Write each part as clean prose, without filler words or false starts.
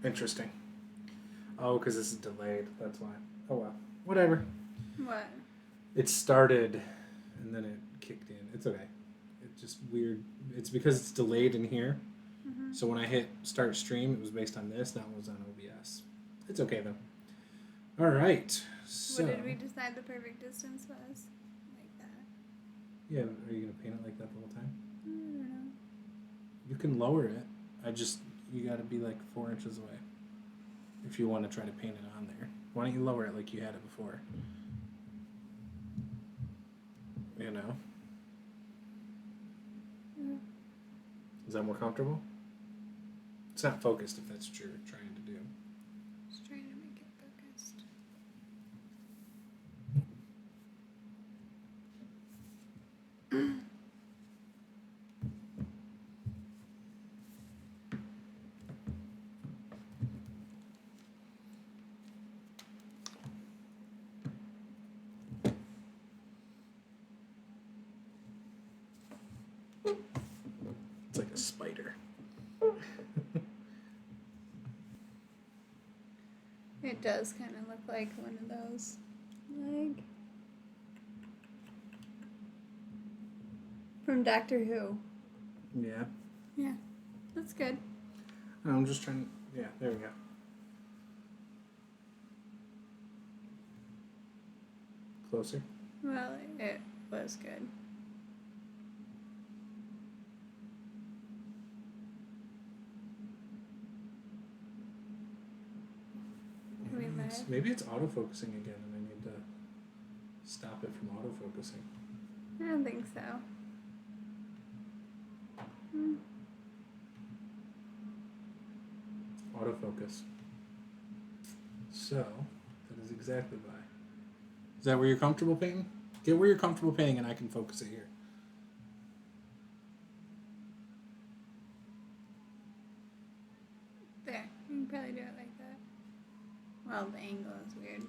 Interesting. Oh, because this is delayed. That's why. Oh, well. Whatever. What? It started, and then it kicked in. It's okay. It's just weird. It's because it's delayed in here. Mm-hmm. So when I hit start stream, it was based on this. Now it was on OBS. It's okay, though. All right. So, What did we decide the perfect distance was? Like that. yeah, are you going to paint it like that the whole time? I don't know. You can lower it. You got to be like 4 inches away if you want to try to paint it on there. Why don't you lower it like you had it before? You know? Yeah. Is that more comfortable? It's not focused if that's what you're trying to do. Just trying to make it focused. It's like a spider. It does kind of look like one of those. Like. From Doctor Who. Yeah. Yeah. That's good. I'm just trying to... Yeah, there we go. Closer. Well, it was good. Maybe it's autofocusing again and I need to stop it from autofocusing. I don't think so. Autofocus. So, that is exactly why. Is that where you're comfortable painting? Get where you're comfortable painting and I can focus it here. There. You can probably do it like that. Well, the angle is weird.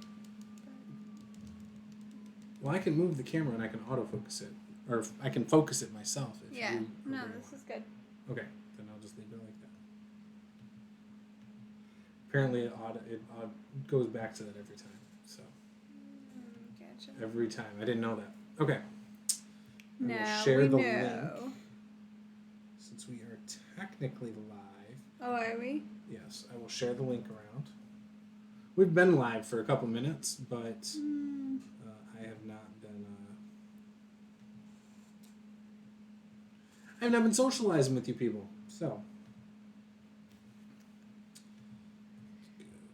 Well, I can move the camera and I can autofocus it. Or I can focus it myself. If Yeah. you No, really this want. is good. Okay, then I'll just leave it like that. Apparently it goes back to that every time. So Gotcha. every time. I didn't know that. Okay. Now share we the know. link. Since we are technically live. Oh, are we? Yes, I will share the link around. We've been live for a couple minutes, but I have not been. I have not been socializing with you people. So.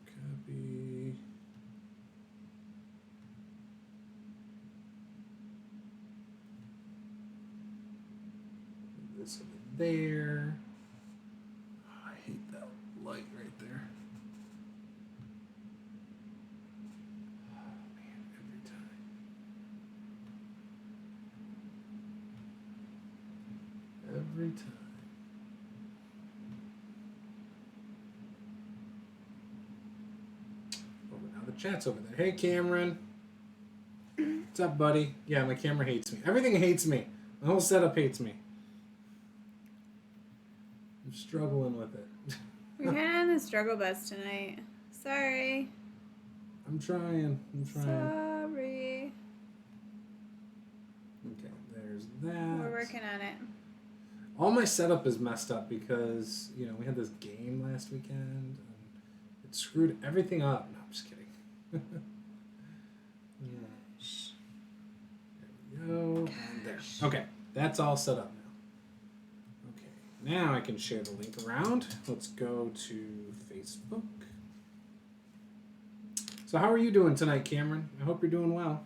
Copy. Put this over there. Oh, I hate that light right there. Oh man, every time. Every time. Oh, but now the chat's over there. Hey, Cameron. What's up, buddy? Yeah, my camera hates me. Everything hates me. My whole setup hates me. I'm struggling with it. We're kind of on the struggle bus tonight. Sorry. I'm trying. Sorry. Okay, there's that. We're working on it. All my setup is messed up because, we had this game last weekend and it screwed everything up. No, I'm just kidding. Gosh. There we go. And there. Okay, that's all set up now. Okay, now I can share the link around. Let's go to Facebook. So how are you doing tonight, Cameron? I hope you're doing well.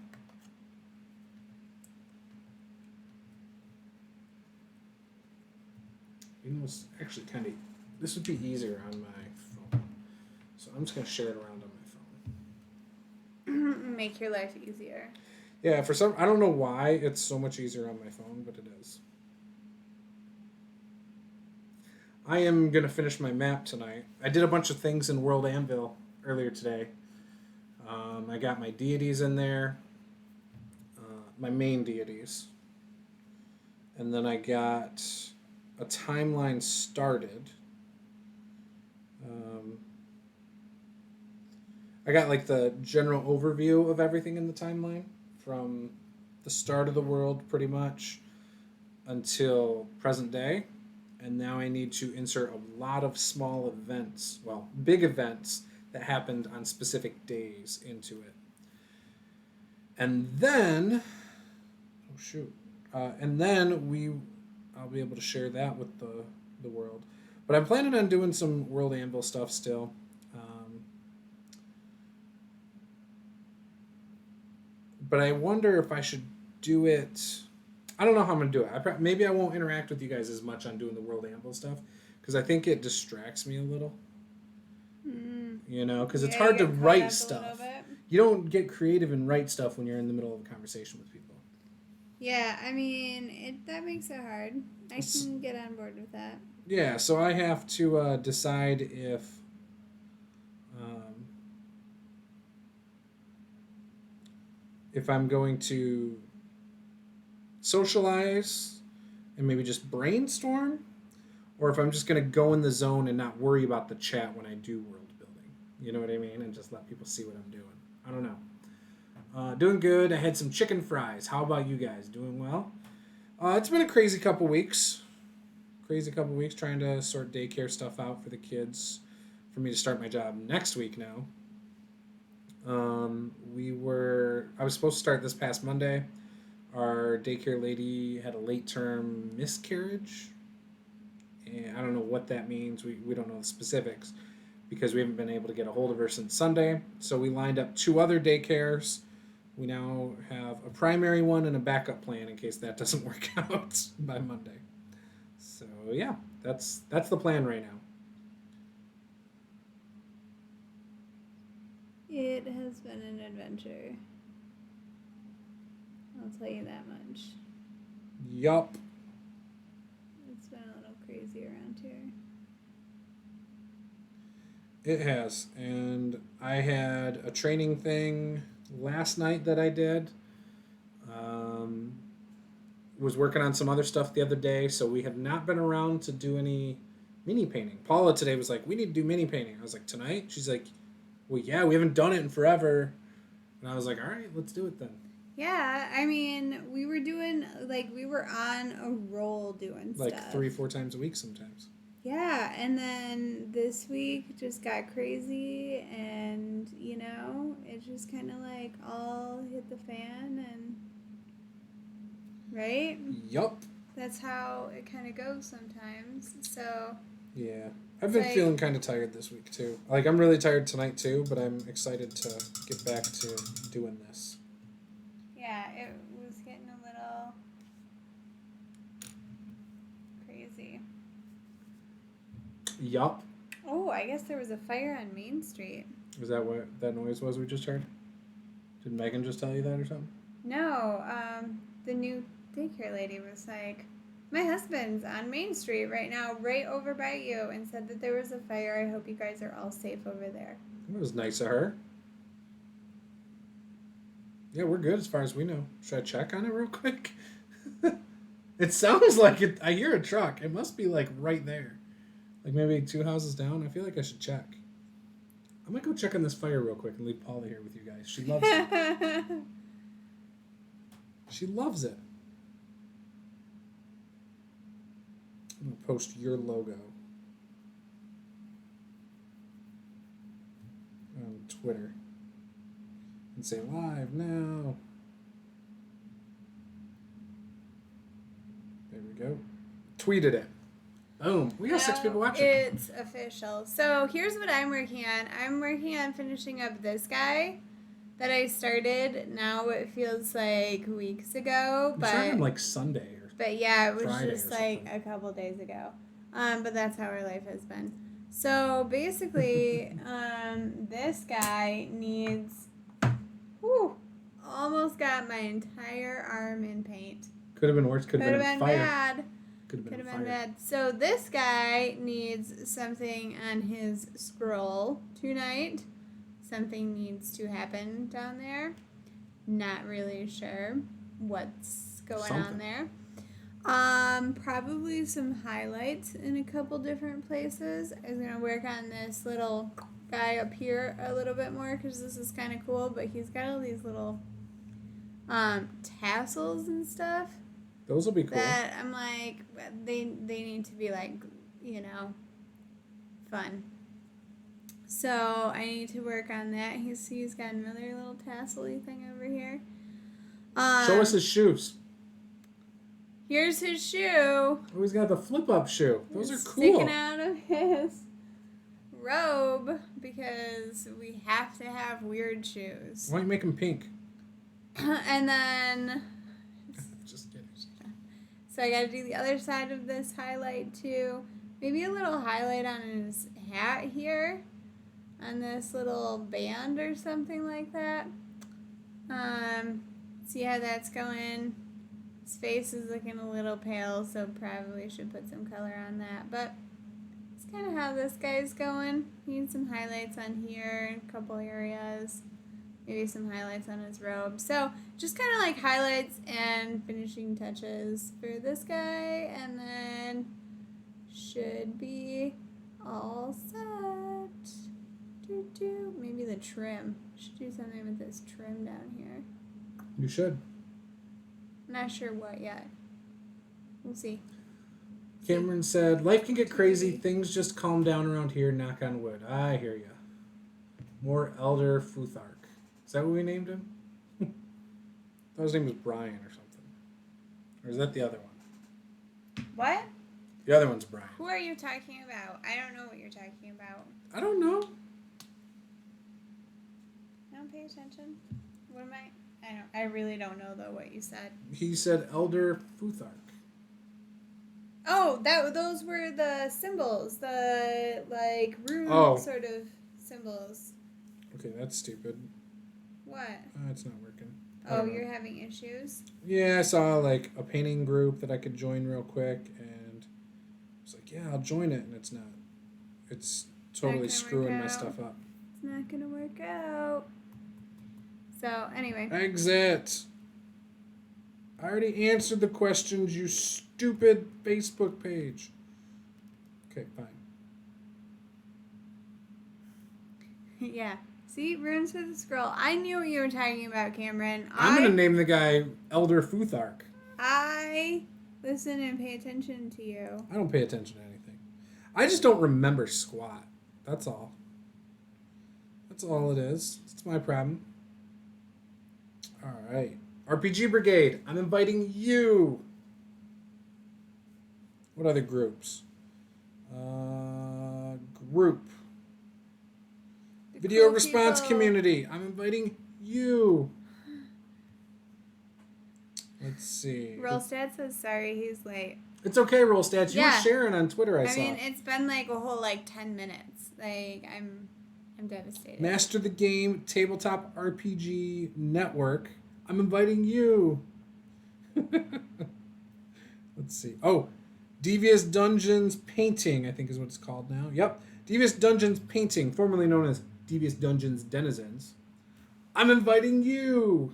It's actually this would be easier on my phone. So I'm just going to share it around on my phone. Make your life easier. Yeah, I don't know why it's so much easier on my phone, but it is. I am going to finish my map tonight. I did a bunch of things in World Anvil earlier today. I got my deities in there, my main deities. And then I got a timeline started. I got like the general overview of everything in the timeline from the start of the world pretty much until present day. And now I need to insert a lot of small events, well, big events that happened on specific days into it. And then, oh shoot, and then I'll be able to share that with the world. But I'm planning on doing some World Anvil stuff still. But I wonder if I should do it. I don't know how I'm gonna do it. Maybe I won't interact with you guys as much on doing the World Anvil stuff because I think it distracts me a little. You know, because it's hard to write stuff. You don't get creative and write stuff when you're in the middle of a conversation with people. Yeah, I mean, that makes it hard. I can get on board with that. Yeah, so I have to decide if I'm going to socialize and maybe just brainstorm, or if I'm just going to go in the zone and not worry about the chat when I do world building. You know what I mean? And just let people see what I'm doing. I don't know. Doing good. I had some chicken fries. How about you guys? Doing well? It's been a crazy couple weeks. Trying to sort daycare stuff out for the kids for me to start my job next week now. I was supposed to start this past Monday. Our daycare lady had a late term miscarriage. And I don't know what that means. We don't know the specifics because we haven't been able to get a hold of her since Sunday. So we lined up 2 other daycares. We now have a primary one and a backup plan in case that doesn't work out by Monday. So yeah, that's the plan right now. It has been an adventure. I'll tell you that much. Yup. It's been a little crazy around here. It has. And I had a training thing last night that I did. Was working on some other stuff the other day, so we have not been around to do any mini painting. Paula today was like, we need to do mini painting. I was like, tonight? She's like, well, yeah, we haven't done it in forever. And I was like, all right, let's do it then. Yeah, I mean, we were on a roll doing stuff. Like 3-4 times a week sometimes. Yeah, and then this week just got crazy and, it just kind of like all hit the fan and, right? Yup. That's how it kind of goes sometimes, so. Yeah. I've been feeling kind of tired this week, too. Like, I'm really tired tonight, too, but I'm excited to get back to doing this. Yeah, it was getting a little crazy. Yup. Oh, I guess there was a fire on Main Street. Is that what that noise was we just heard? Did Megan just tell you that or something? No, the new daycare lady was like, my husband's on Main Street right now, right over by you, and said that there was a fire. I hope you guys are all safe over there. It was nice of her. Yeah, we're good as far as we know. Should I check on it real quick? It sounds like it. I hear a truck. It must be like right there. Like maybe 2 houses down. I feel like I should check. I might go check on this fire real quick and leave Paula here with you guys. She loves it. She loves it. I'm going to post your logo on Twitter and say live now. There we go. Tweeted it. Boom. We got 6 people watching. It's official. So here's what I'm working on. I'm working on finishing up this guy that I started. Now it feels like weeks ago. You started like Sunday or But yeah, it was Friday just like a couple days ago. But that's how our life has been. So basically, this guy needs... almost got my entire arm in paint. Could have been worse. Could have been fire. Bad. Could have been bad. So this guy needs something on his scroll tonight. Something needs to happen down there. Not really sure what's going on there. Probably some highlights in a couple different places. I was gonna work on this little guy up here a little bit more because this is kind of cool, but he's got all these little tassels and stuff. Those will be cool. That I'm like, they need to be like, fun. So I need to work on that. He's got another little tassel-y thing over here. Show us his shoes. Here's his shoe. Oh, he's got the flip-up shoe. Those are cool. Sticking out of his robe because we have to have weird shoes. Why don't you make him pink? And then... Just kidding. So I got to do the other side of this highlight too. Maybe a little highlight on his hat here. On this little band or something like that. See how that's going. His face is looking a little pale, so probably should put some color on that. But it's kind of how this guy's going. He needs some highlights on here, a couple areas. Maybe some highlights on his robe. So just kind of like highlights and finishing touches for this guy. And then should be all set. Maybe the trim. Should do something with this trim down here. You should. Not sure what yet. We'll see. Cameron said, life can get crazy. Things just calm down around here. Knock on wood. I hear ya. More Elder Futhark. Is that what we named him? I thought his name was Brian or something. Or is that the other one? What? The other one's Brian. Who are you talking about? I don't know what you're talking about. I don't know. I don't pay attention. What am I? I really don't know though what you said. He said Elder Futhark. Oh, those were the symbols, the like rune sort of symbols. Okay, that's stupid. What? It's not working. Oh, you're having issues? Yeah, I saw like a painting group that I could join real quick, and I was like, yeah, I'll join it, and it's not. It's totally screwing my stuff up. It's not gonna work out. So, anyway. Exit. I already answered the questions, you stupid Facebook page. Okay, fine. Yeah. See, runes for the scroll. I knew what you were talking about, Cameron. I'm going to name the guy Elder Futhark. I listen and pay attention to you. I don't pay attention to anything. I just don't remember squat. That's all. That's all it is. It's my problem. All right. RPG Brigade, I'm inviting you. What other groups? Group. Video cool response people. community, I'm inviting you. Let's see. Rollstad says sorry, he's late. It's okay, Roll Stats. You were sharing on Twitter, I saw. I mean, it's been like a whole 10 minutes. Like, I'm devastated. Master the Game Tabletop RPG Network. I'm inviting you. Let's see. Oh, Devious Dungeons Painting, I think is what it's called now. Yep. Devious Dungeons Painting, formerly known as Devious Dungeons Denizens. I'm inviting you.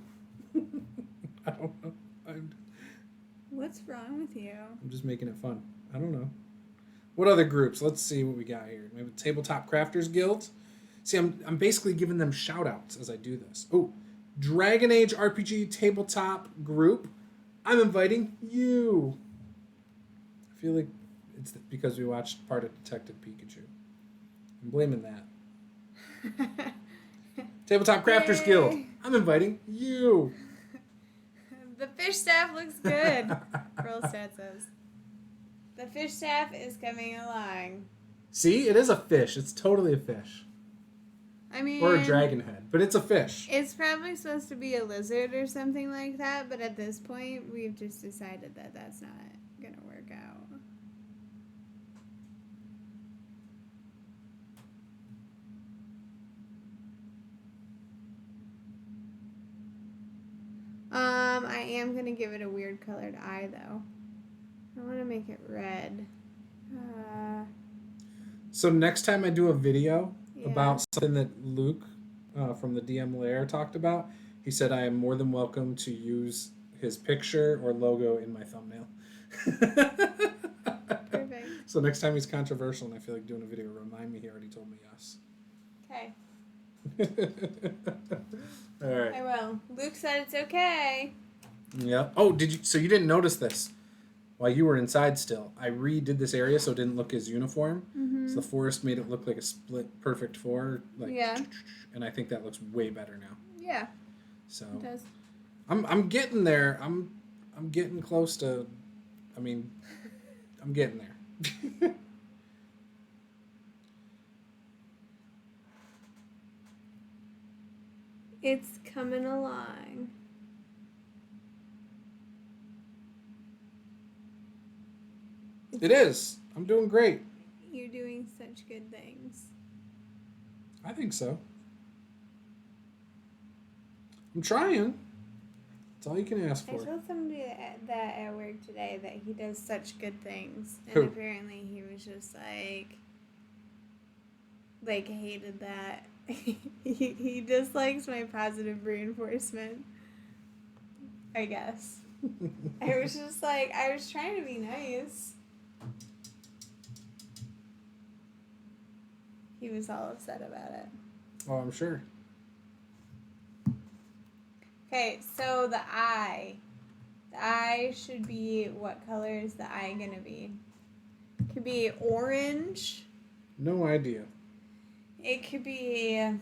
I don't know. What's wrong with you? I'm just making it fun. I don't know. What other groups? Let's see what we got here. Maybe Tabletop Crafters Guild. See, I'm basically giving them shout-outs as I do this. Oh, Dragon Age RPG Tabletop Group. I'm inviting you. I feel like it's because we watched part of Detective Pikachu. I'm blaming that. Tabletop Crafters Guild. I'm inviting you. The fish staff looks good, Rollstat says. The fish staff is coming along. See, it is a fish. It's totally a fish. I mean... Or a dragon head, but it's a fish. It's probably supposed to be a lizard or something like that, but at this point, we've just decided that that's not going to work out. I am going to give it a weird colored eye, though. I want to make it red. So next time I do a video about something that Luke from the DM Lair talked about, he said I am more than welcome to use his picture or logo in my thumbnail. Perfect. So next time he's controversial and I feel like doing a video, remind me he already told me yes. Okay. All right. I will. Luke said it's okay. Yeah. Oh, did you? So you didn't notice this while you were inside still. I redid this area so it didn't look as uniform. Mm-hmm. So the forest made it look like a split perfect 4. Like, yeah. And I think that looks way better now. Yeah. So It does. I'm getting there. I'm getting close to. I mean, I'm getting there. It's coming along. It is. I'm doing great. You're doing such good things. I think so. I'm trying. That's all you can ask I for. told somebody that at work today that he does such good things, and Who? apparently he was just like hated that. he dislikes my positive reinforcement, I guess. I was just like, I was trying to be nice. He was all upset about it. Oh, I'm sure. Okay, so the eye. The eye should be, what color is the eye gonna be? It could be orange. No idea. It could be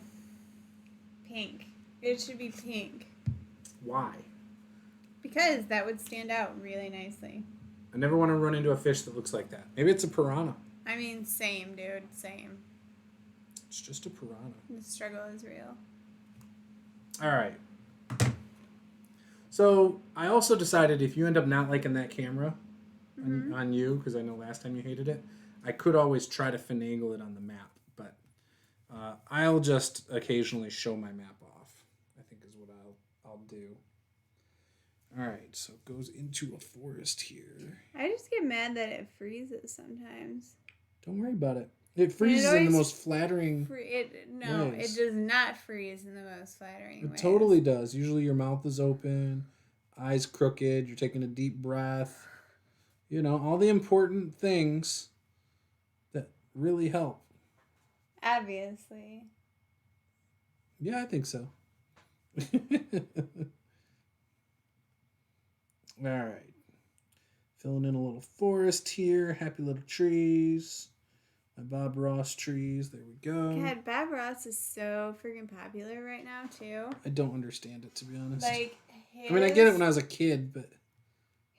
pink. It should be pink. Why? Because that would stand out really nicely. I never want to run into a fish that looks like that. Maybe it's a piranha. I mean, same, dude. Same. It's just a piranha. The struggle is real. All right. So I also decided if you end up not liking that camera on you, because I know last time you hated it, I could always try to finagle it on the map. But I'll just occasionally show my map off, I think is what I'll do. All right, so it goes into a forest here. I just get mad that it freezes sometimes. Don't worry about it. It freezes in the most flattering ways. It does not freeze in the most flattering ways. It totally does. Usually your mouth is open, eyes crooked, you're taking a deep breath. You know, all the important things that really help. Obviously. Yeah, I think so. All right. Filling in a little forest here. Happy little trees. My Bob Ross trees. There we go. God, Bob Ross is so freaking popular right now, too. I don't understand it, to be honest. Like, I mean, I get it when I was a kid, but...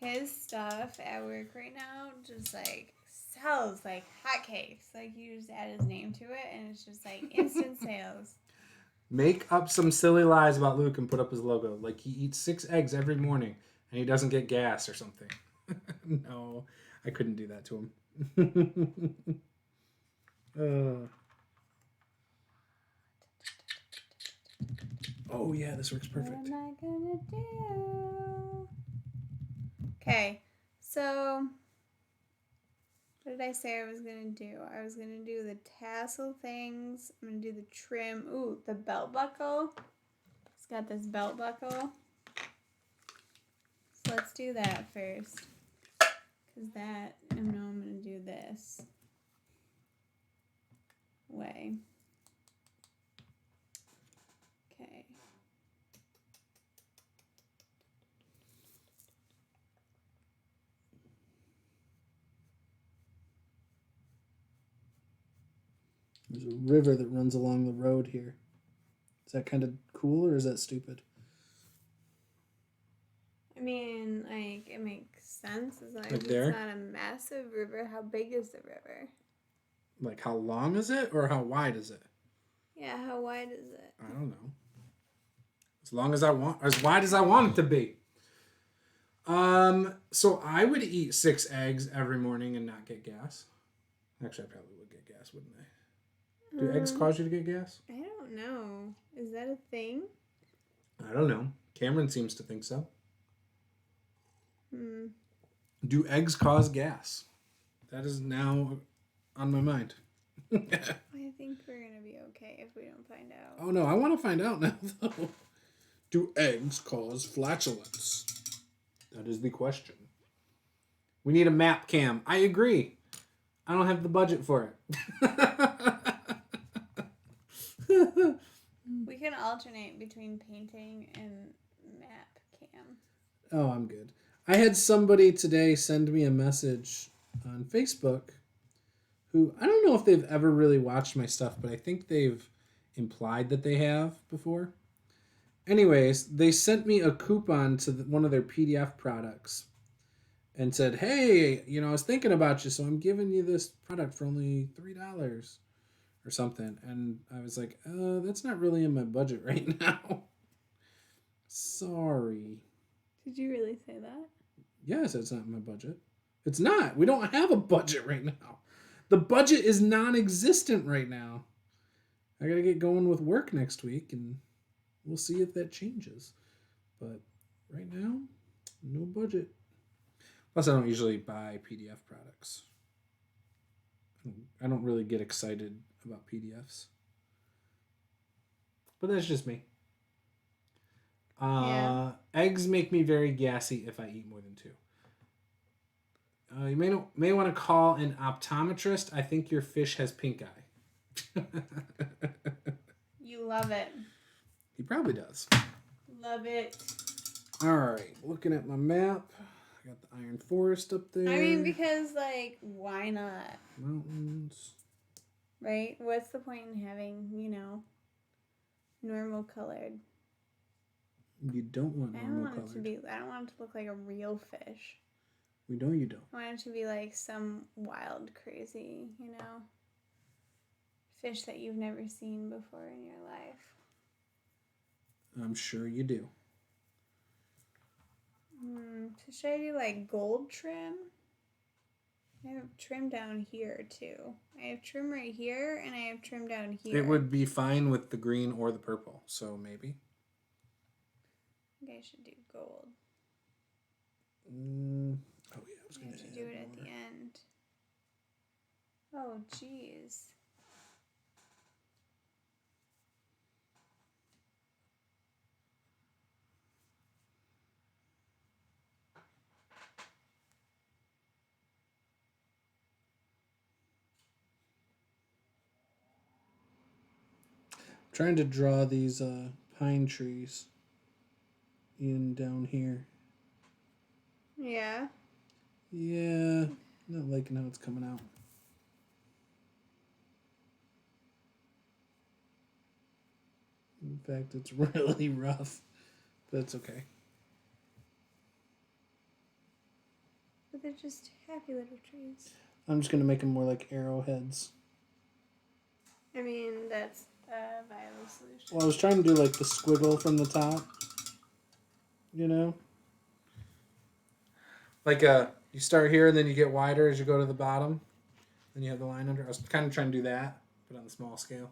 His stuff at work right now just, like, sells like hotcakes. Like, you just add his name to it, and it's just, like, instant sales. Make up some silly lies about Luke and put up his logo. Like, he eats 6 eggs every morning, and he doesn't get gas or something. No, I couldn't do that to him. Oh, yeah, this works perfect. What am I gonna do? Okay, so what did I say I was gonna do? I was gonna do the tassel things. I'm gonna do the trim. Ooh, the belt buckle. It's got this belt buckle. So let's do that first. Because that, I know I'm gonna do this way. Okay. There's a river that runs along the road here. Is that kind of cool or is that stupid? I mean, like, it makes sense as long as Like it's there? not a massive river. How big is the river? Like, how long is it or how wide is it? Yeah, how wide is it? I don't know. As long as I want, as wide as I want it to be. So I would eat 6 eggs every morning and not get gas. Actually, I probably would get gas, wouldn't I? Do eggs cause you to get gas? I don't know. Is that a thing? I don't know. Cameron seems to think so. Do eggs cause gas? That is now on my mind. I think we're going to be okay if we don't find out. Oh no, I want to find out now though. Do eggs cause flatulence? That is the question. We need a map cam. I agree. I don't have the budget for it. We can alternate between painting and map cam. Oh, I'm good. I had somebody today send me a message on Facebook who, I don't know if they've ever really watched my stuff, but I think they've implied that they have before. Anyways, they sent me a coupon to one of their PDF products and said, hey, I was thinking about you, so I'm giving you this product for only $3 or something. And I was like, that's not really in my budget right now. Sorry. Did you really say that? Yes, it's not in my budget. It's not. We don't have a budget right now. The budget is non-existent right now. I gotta get going with work next week, and we'll see if that changes. But right now, no budget. Plus, I don't usually buy PDF products. I don't really get excited about PDFs. But that's just me. Eggs make me very gassy if I eat more than 2. You may want to call an optometrist. I think your fish has pink eye. You love it. He probably does. Love it. All right, looking at my map. I got the Iron Forest up there. I mean, because, why not? Mountains. Right? What's the point in having, normal colored? You don't want normal colored. I don't want it to look like a real fish. We know you don't. I want it to be like some wild, crazy, fish that you've never seen before in your life. I'm sure you do. So should I do gold trim? I have trim down here too. I have trim right here and I have trim down here. It would be fine with the green or the purple, so maybe. I think I should do gold. Oh yeah, I was going to do it at the end. Oh, jeez. Trying to draw these pine trees in down here. Yeah. Yeah, not liking how it's coming out. In fact, it's really rough, but it's okay. But they're just happy little trees. I'm just going to make them more like arrowheads. I mean, that's a viable solution. Well, I was trying to do the squiggle from the top. You start here and then you get wider as you go to the bottom. Then you have the line under. I was kind of trying to do that, but on the small scale.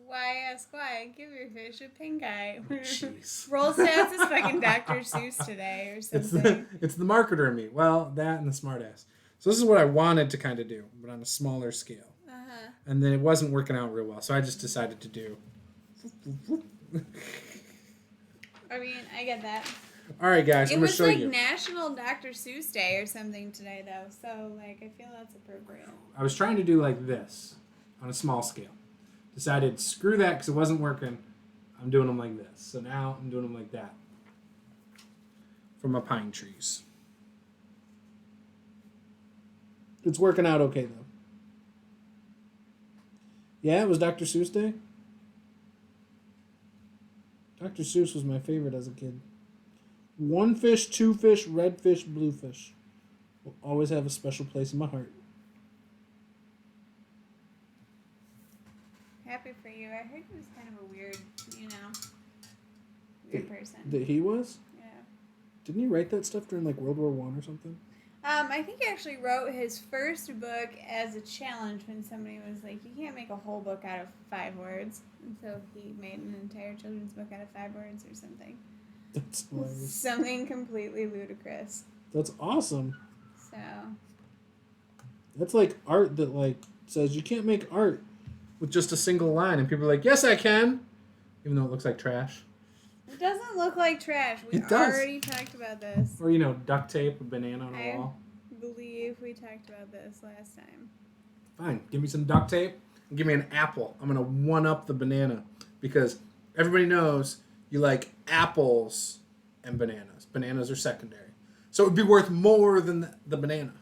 Why ask why? Give your fish a pink eye. Jeez. Roll stats is fucking Dr. Seuss today or something. It's the marketer in me. Well, that and the smartass. So this is what I wanted to kind of do, but on a smaller scale. Uh-huh. And then it wasn't working out real well, so I just decided to do. I mean, I get that. All right, guys, I'm going to show you. It was National Dr. Seuss Day or something today, though, so, I feel that's appropriate. I was trying to do this on a small scale. Decided, screw that, because it wasn't working. I'm doing them like this. So now I'm doing them like that. For my pine trees. It's working out okay, though. Yeah, it was Dr. Seuss Day. Dr. Seuss was my favorite as a kid. 1 fish, 2 fish, red fish, blue fish. Will always have a special place in my heart. Happy for you. I heard he was kind of a weird, weird person. That he was? Yeah. Didn't he write that stuff during World War I or something? I think he actually wrote his first book as a challenge when somebody was like, you can't make a whole book out of 5 words. And so he made an entire children's book out of 5 words or something. That's hilarious. Something completely ludicrous. That's awesome. So. That's art that says you can't make art with just a single line. And people are like, yes, I can. Even though it looks like trash. It doesn't look like trash. We It does. already talked about this. Or, duct tape, a banana on a wall. I believe we talked about this last time. Fine. Give me some duct tape. and give me an apple. I'm going to one up the banana because everybody knows you like apples and bananas. Bananas are secondary. So it would be worth more than the banana.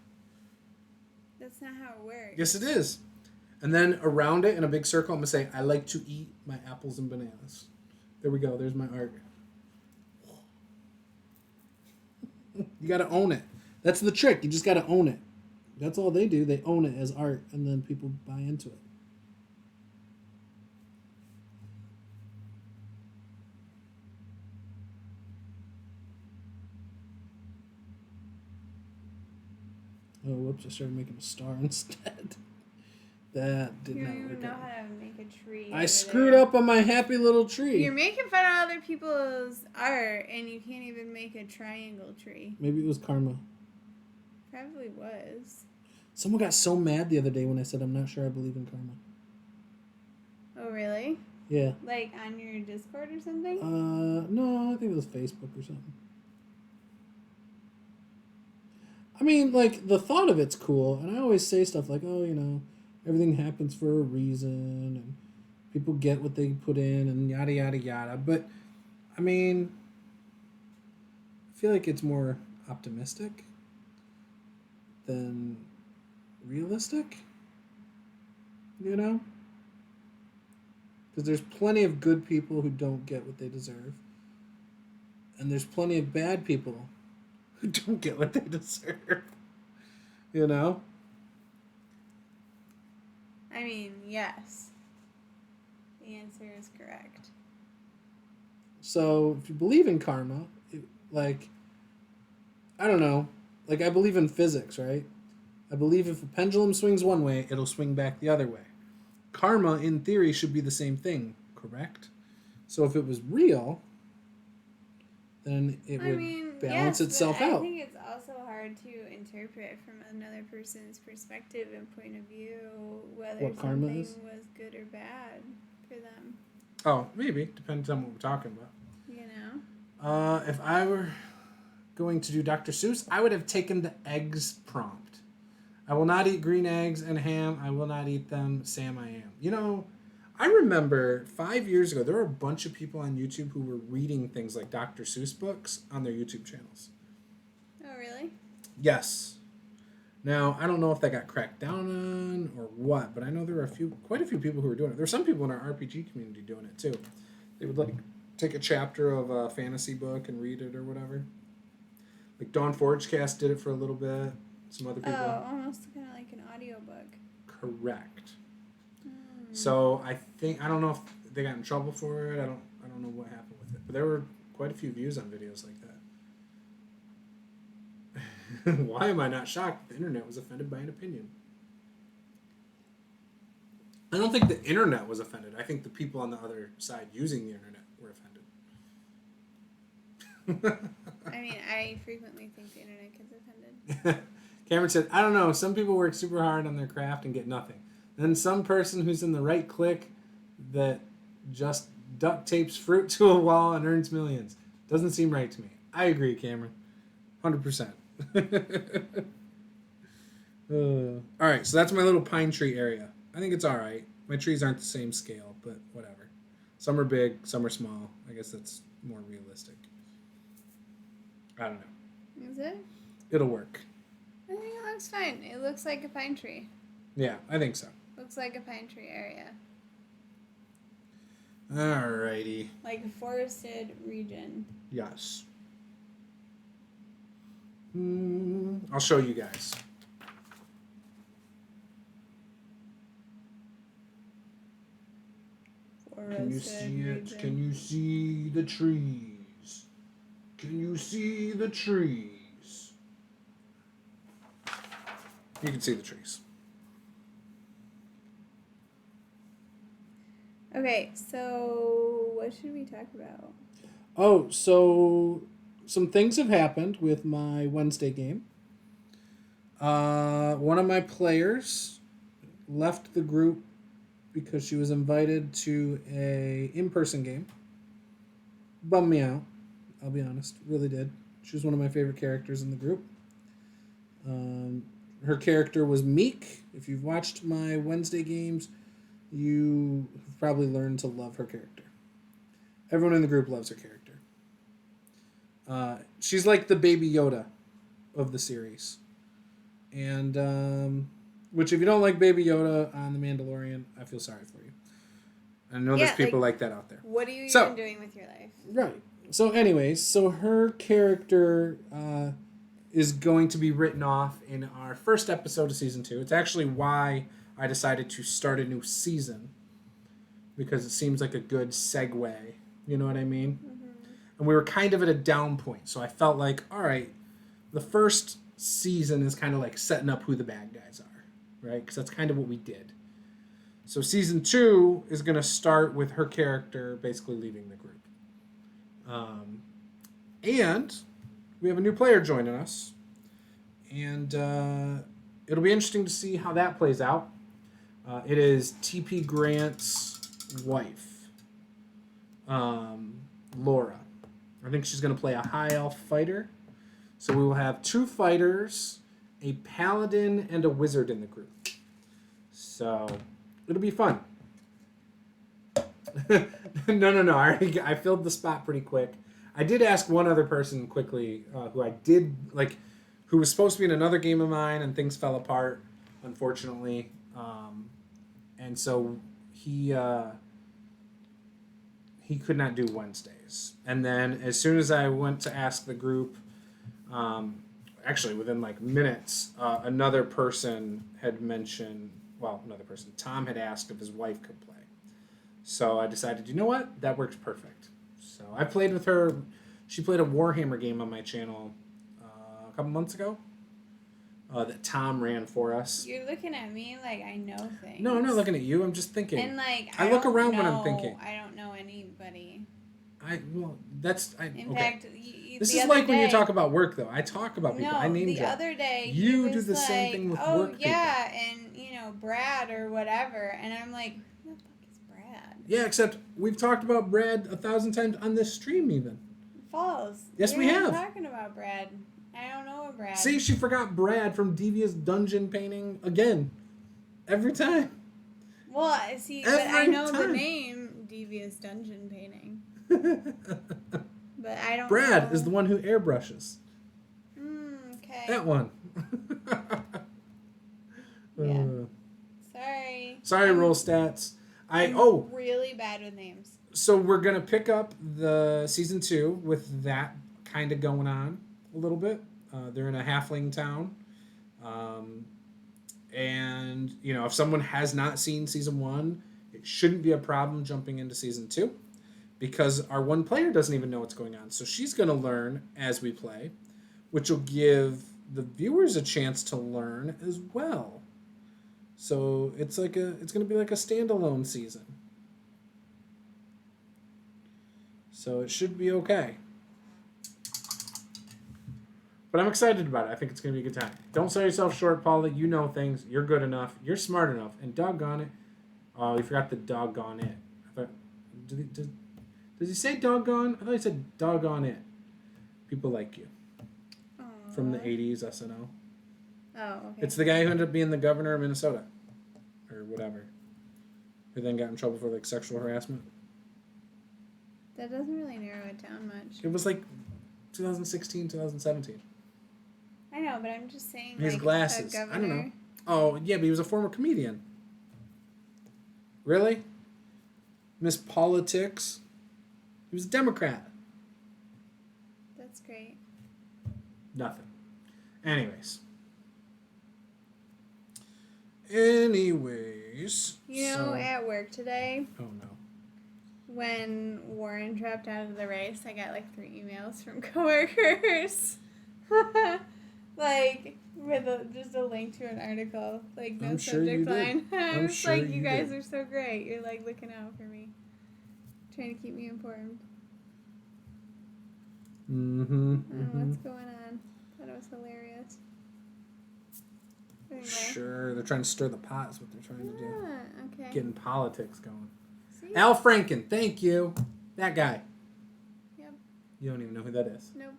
That's not how it works. Yes, it is. And then around it in a big circle, I'm going to say, I like to eat my apples and bananas. There we go. There's my art. You got to own it. That's the trick. You just got to own it. That's all they do. They own it as art, and then people buy into it. Oh, whoops, I started making a star instead. That did You not don't even work know out. how to make a tree. I screwed up on my happy little tree. You're making fun of other people's art, and you can't even make a triangle tree. Maybe it was karma. Probably was. Someone got so mad the other day when I said I'm not sure I believe in karma. Oh, really? Yeah. Like on your Discord or something? No, I think it was Facebook or something. I mean, like, the thought of it's cool, and I always say stuff like, oh, you know, everything happens for a reason, and people get what they put in, and yada, yada, yada. But, I mean, I feel like it's more optimistic than realistic, you know? Because there's plenty of good people who don't get what they deserve, and there's plenty of bad people who don't get what they deserve. You know? I mean, yes. The answer is correct. So, if you believe in karma, like, I don't know. Like, I believe in physics, right? I believe if a pendulum swings one way, it'll swing back the other way. Karma, in theory, should be the same thing, correct? So, if it was real, then it would balance itself out. I think it's also hard to interpret from another person's perspective and point of view whether What karma something is? was good or bad for them. Oh, maybe. Depends on what we're talking about. You know? If I were going to do Dr. Seuss, I would have taken the eggs prompt. I will not eat green eggs and ham. I will not eat them. Sam, I am. You know, I remember 5 years ago, there were a bunch of people on YouTube who were reading things like Dr. Seuss books on their YouTube channels. Oh, really? Yes. Now, I don't know if that got cracked down on or what, but I know there were quite a few people who were doing it. There were some people in our RPG community doing it too. They would like take a chapter of a fantasy book and read it or whatever. Like Dawn Forgecast did it for a little bit. Some other people. Oh, almost kind of like an audiobook. Correct. So I don't know if they got in trouble for it. I don't know what happened with it. But there were quite a few views on videos like that. Why am I not shocked? The internet was offended by an opinion. I don't think the internet was offended. I think the people on the other side using the internet were offended. I mean, I frequently think the internet gets offended. Cameron said, I don't know. Some people work super hard on their craft and get nothing. Then some person who's in the right clique that just duct tapes fruit to a wall and earns millions. Doesn't seem right to me. I agree, Cameron. 100%. All right, so that's my little pine tree area. I think it's all right. My trees aren't the same scale, but whatever. Some are big, some are small. I guess that's more realistic. I don't know. Is it? It'll work. I think it looks fine. It looks like a pine tree. Yeah, I think so. Looks like a pine tree area. Alrighty. Like a forested region. Yes. I'll show you guys. Can you see it? Can you see the trees? Can you see the trees? You can see the trees. Okay, so what should we talk about? Oh, so some things have happened with my Wednesday game. One of my players left the group because she was invited to a in-person game. Bummed me out, I'll be honest. Really did. She was one of my favorite characters in the group. Her character was Meek. If you've watched my Wednesday games, you have probably learned to love her character. Everyone in the group loves her character. She's like the Baby Yoda of the series. And, which if you don't like Baby Yoda on The Mandalorian, I feel sorry for you. I know there's people like that out there. What are you even doing with your life? Right. So anyways, her character is going to be written off in our first episode of season 2. It's actually why I decided to start a new season. Because it seems like a good segue. You know what I mean? Mm-hmm. And we were kind of at a down point. So I felt like, all right, the first season is kind of like setting up who the bad guys are. Right? Because that's kind of what we did. So season 2 is going to start with her character basically leaving the group. And we have a new player joining us. And it'll be interesting to see how that plays out. It is T.P. Grant's wife, Laura. I think she's going to play a high elf fighter. So we will have 2 fighters, a paladin, and a wizard in the group. So it'll be fun. No. I filled the spot pretty quick. I did ask one other person quickly who was supposed to be in another game of mine, and things fell apart, unfortunately. And so he could not do Wednesdays. And then as soon as I went to ask the group, actually within like minutes, another person had mentioned, Tom had asked if his wife could play. So I decided, you know what? That works perfect. So I played with her. She played a Warhammer game on my channel a couple months ago that Tom ran for us. You're looking at me like I know things. No, I'm not looking at you. I'm just thinking. And like I look around when I'm thinking. I don't know anybody. In fact, this is like when you talk about work, though. I talk about people. I name the drop. Other day you do the same thing with work. Oh yeah, and Brad or whatever, and I'm like, who the fuck is Brad? Yeah, except we've talked about Brad 1,000 times on this stream, even. False. Yes, we have. Talking about Brad. I don't know a Brad. See, she forgot Brad from Devious Dungeon Painting again. Every time. Well, see, but I know the name Devious Dungeon Painting. But I don't Brad know. is the one who airbrushes. Okay. That one. Yeah. Sorry, I'm roll stats. I'm really bad with names. So we're going to pick up the season 2 with that kind of going on a little bit. They're in a halfling town. And, if someone has not seen season 1, it shouldn't be a problem jumping into season 2 because our one player doesn't even know what's going on. So she's going to learn as we play, which will give the viewers a chance to learn as well. So it's going to be like a standalone season. So it should be okay. But I'm excited about it. I think it's going to be a good time. Don't sell yourself short, Paula. You know things. You're good enough. You're smart enough. And doggone it. Oh, we forgot the doggone it. Does he say doggone? I thought he said doggone it. People like you. Aww. From the 80s SNL. Oh, okay. It's the guy who ended up being the governor of Minnesota. Or whatever. Who then got in trouble for sexual harassment. That doesn't really narrow it down much. It was 2016, 2017. I know, but I'm just saying. His glasses. I don't know. Oh, yeah, but he was a former comedian. Really? Miss Politics? He was a Democrat. That's great. Nothing. Anyways. At work today. Oh, no. When Warren dropped out of the race, I got 3 emails from coworkers. With just a link to an article. No subject line. I was you guys are so great. You're looking out for me. Trying to keep me informed. Mm-hmm. I don't know what's going on. Thought it was hilarious. Anyway. Sure, they're trying to stir the pot is what they're trying to do. Okay. Getting politics going. See? Al Franken, thank you. That guy. Yep. You don't even know who that is. Nope.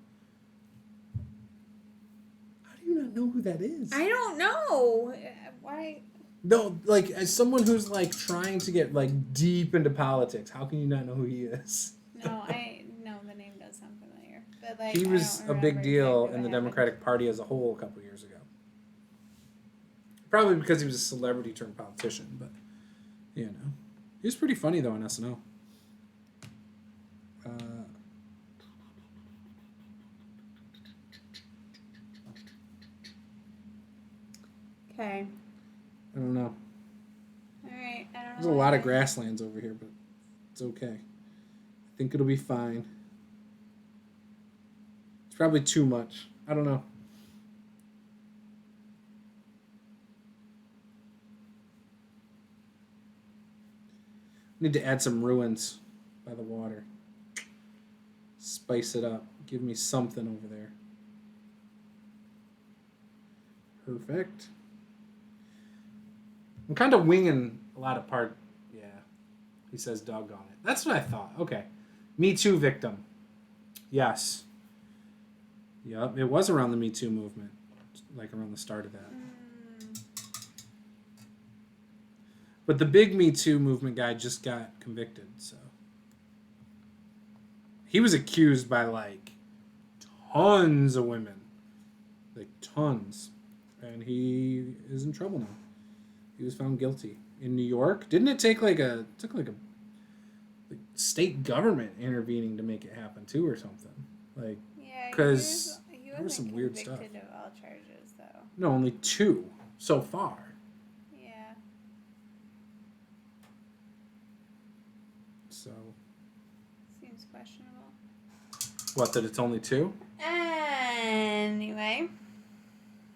How do you not know who that is? I don't know. Why? No, like as someone who's like trying to get like deep into politics, how can you not know who he is? No, the name does sound familiar, but like He I was don't a big remember deal exactly in what the happened. Democratic Party as a whole a couple years ago. Probably because he was a celebrity turned politician, but you know, he was pretty funny though on SNL. Okay. I don't know. All right. I don't know. There's a lot of grasslands over here, but it's okay. I think it'll be fine. It's probably too much. I don't know. Need to add some ruins by the water. Spice it up. Give me something over there. Perfect. I'm kind of winging a lot of part. Yeah. He says doggone it. That's what I thought. Okay. Me Too victim. Yes. Yep. It was around the Me Too movement. Like around the start of that. But the big Me Too movement guy just got convicted, so. He was accused by like tons of women. Like tons. And he is in trouble now. He was found guilty in New York. Didn't it take like a state government intervening to make it happen too, or something? Like, Yeah, because he there was some weird stuff. convicted of all charges, though. No, only 2 so far. Yeah. So. Seems questionable. What? That it's only 2? Anyway.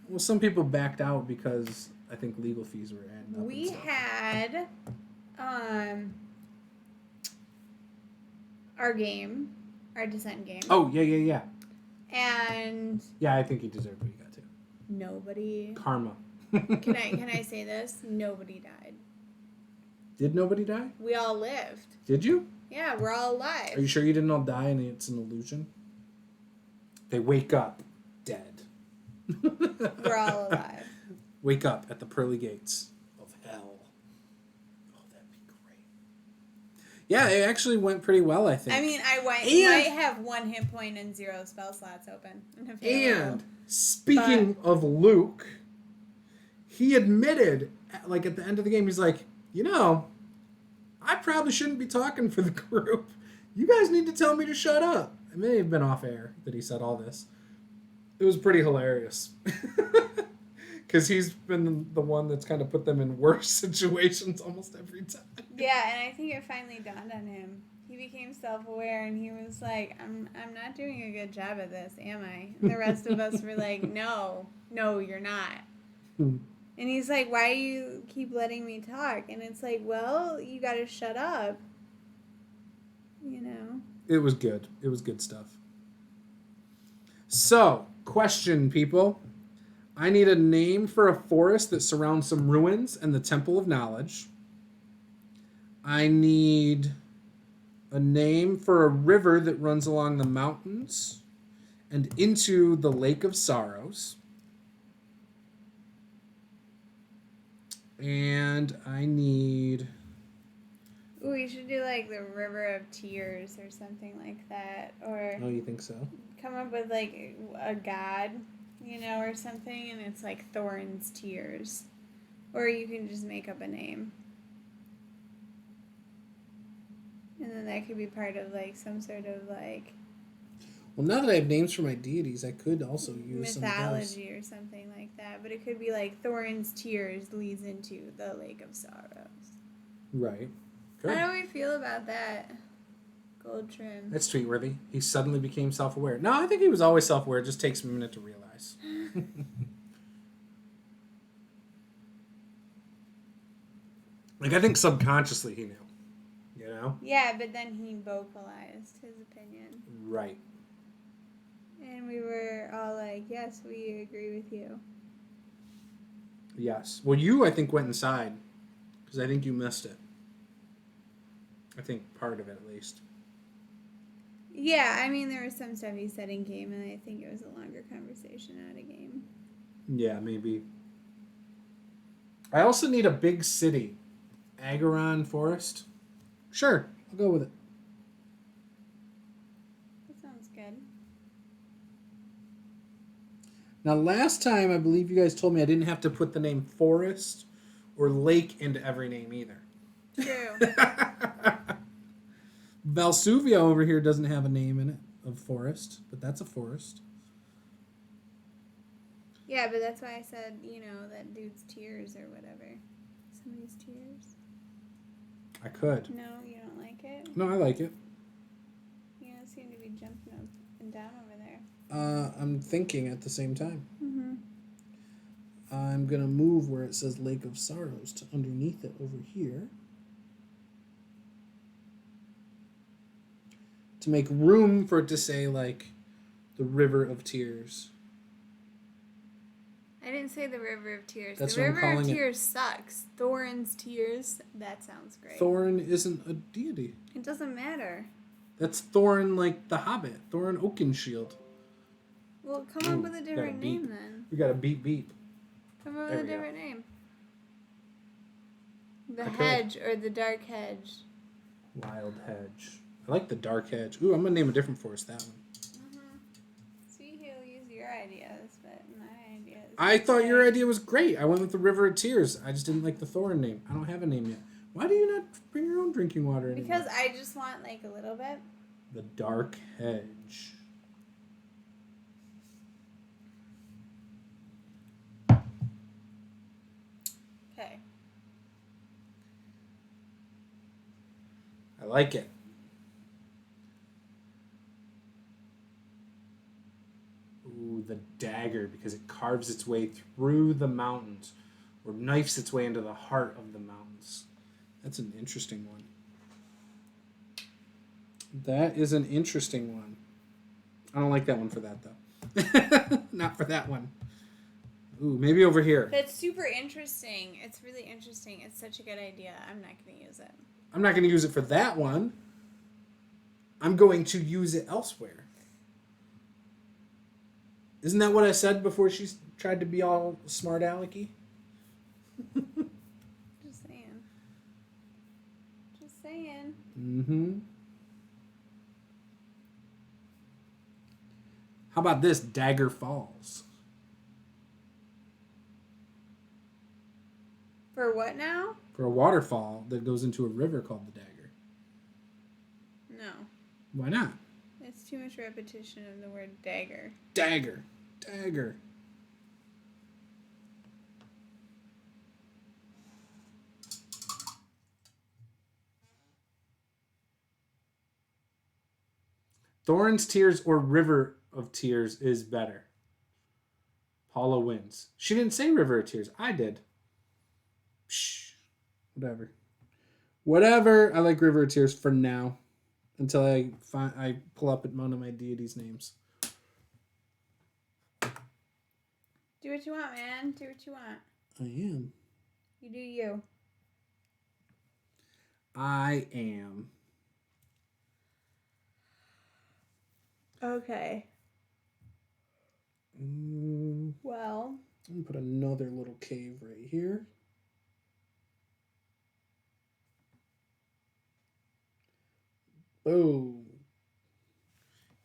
Well, some people backed out because I think legal fees were adding up. We had our game, our Descent game. Oh, yeah. And Yeah, I think he deserved what he got too. nobody. Karma. Can I say this? Nobody died. Did nobody die? We all lived. Did you? Yeah, we're all alive. Are you sure you didn't all die and it's an illusion? They wake up dead. We're all alive. Wake up at the pearly gates of hell. Oh, that'd be great. Yeah, it actually went pretty well, I think. I mean, I might have 1 hit point and 0 spell slots open. And speaking of Luke, he admitted, like at the end of the game, he's like, I probably shouldn't be talking for the group. You guys need to tell me to shut up. It may have been off air that he said all this. It was pretty hilarious. Because he's been the one that's kind of put them in worse situations almost every time. Yeah, and I think it finally dawned on him. He became self-aware, and he was like, I'm not doing a good job at this, am I? And the rest of us were like, no, you're not. And he's like, why do you keep letting me talk? And it's like, well, you got to shut up. It was good. It was good stuff. So, question, people. I need a name for a forest that surrounds some ruins and the Temple of Knowledge. I need a name for a river that runs along the mountains and into the Lake of Sorrows. And I need... Ooh, we should do like the River of Tears or something like that. Or Oh, you think so? come up with like a god, or something, and it's like Thorin's Tears. Or you can just make up a name. And then that could be part of like some sort of like Well, now that I have names for my deities, I could also use mythology or something like that. But it could be like Thorin's Tears leads into the Lake of Sorrows. Right. Good. How do we feel about that? Gold trim. That's tweetworthy. He suddenly became self-aware. No, I think he was always self-aware. It just takes a minute to realize. Like, I think subconsciously he knew. Yeah, but then he vocalized his opinion. Right. And we were all like, yes, we agree with you. Yes. Well, you, I think, went inside. Because I think you missed it. I think part of it, at least. Yeah, I mean, there was some stuff he said in game, and I think it was a longer conversation out of game. Yeah, maybe. I also need a big city. Agaron Forest. Sure, I'll go with it. That sounds good. Now, last time, I believe you guys told me I didn't have to put the name forest or lake into every name either. True. Valsuvia over here doesn't have a name in it of forest, but that's a forest. Yeah, but that's why I said, that dude's tears or whatever. Somebody's tears. I could. No, you don't like it? No, I like it. You don't seem to be jumping up and down over there. I'm thinking at the same time. Mm-hmm. I'm going to move where it says Lake of Sorrows to underneath it over here. To make room for it to say, like, the River of Tears. I didn't say the River of Tears. That's the what I'm River of calling it. Tears sucks. Thorin's Tears, that sounds great. Thorin isn't a deity. It doesn't matter. That's Thorin, like the Hobbit. Thorin Oakenshield. Well, come up with a different name then. We got a beep beep. Come up There with a we go. different name. The I could. Hedge or the Dark Hedge. Wild Hedge. I like the Dark Hedge. Ooh, I'm going to name a different forest that one. See, he'll use your ideas, but my ideas. I thought your idea was great. I went with the River of Tears. I just didn't like the Thorin name. I don't have a name yet. Why do you not bring your own drinking water anymore? Because I just want, like, a little bit. The Dark Hedge. Okay. I like it. Ooh, the dagger, because it carves its way through the mountains, or knifes its way into the heart of the mountains. That's an interesting one. That is an interesting one. I don't like that one for that, though. Not for that one. Ooh, maybe over here. That's super interesting. It's really interesting. It's such a good idea. I'm not going to use it. I'm not going to use it for that one. I'm going to use it elsewhere. Isn't that what I said before she tried to be all smart alecky? Just saying. Just saying. Mm-hmm. How about this? Dagger Falls. For what now? For a waterfall that goes into a river called the Dagger. No. Why not? It's too much repetition of the word dagger. Dagger. Dagger. Thorin's Tears or River of Tears is better. Paula wins. She didn't say River of Tears. I did. Psh. Whatever. Whatever. I like River of Tears for now. Until I pull up one of my deities' names. Do what you want, man. Do what you want. I am. You do you. I am. Okay. Well. I'm going to put another little cave right here. Boom.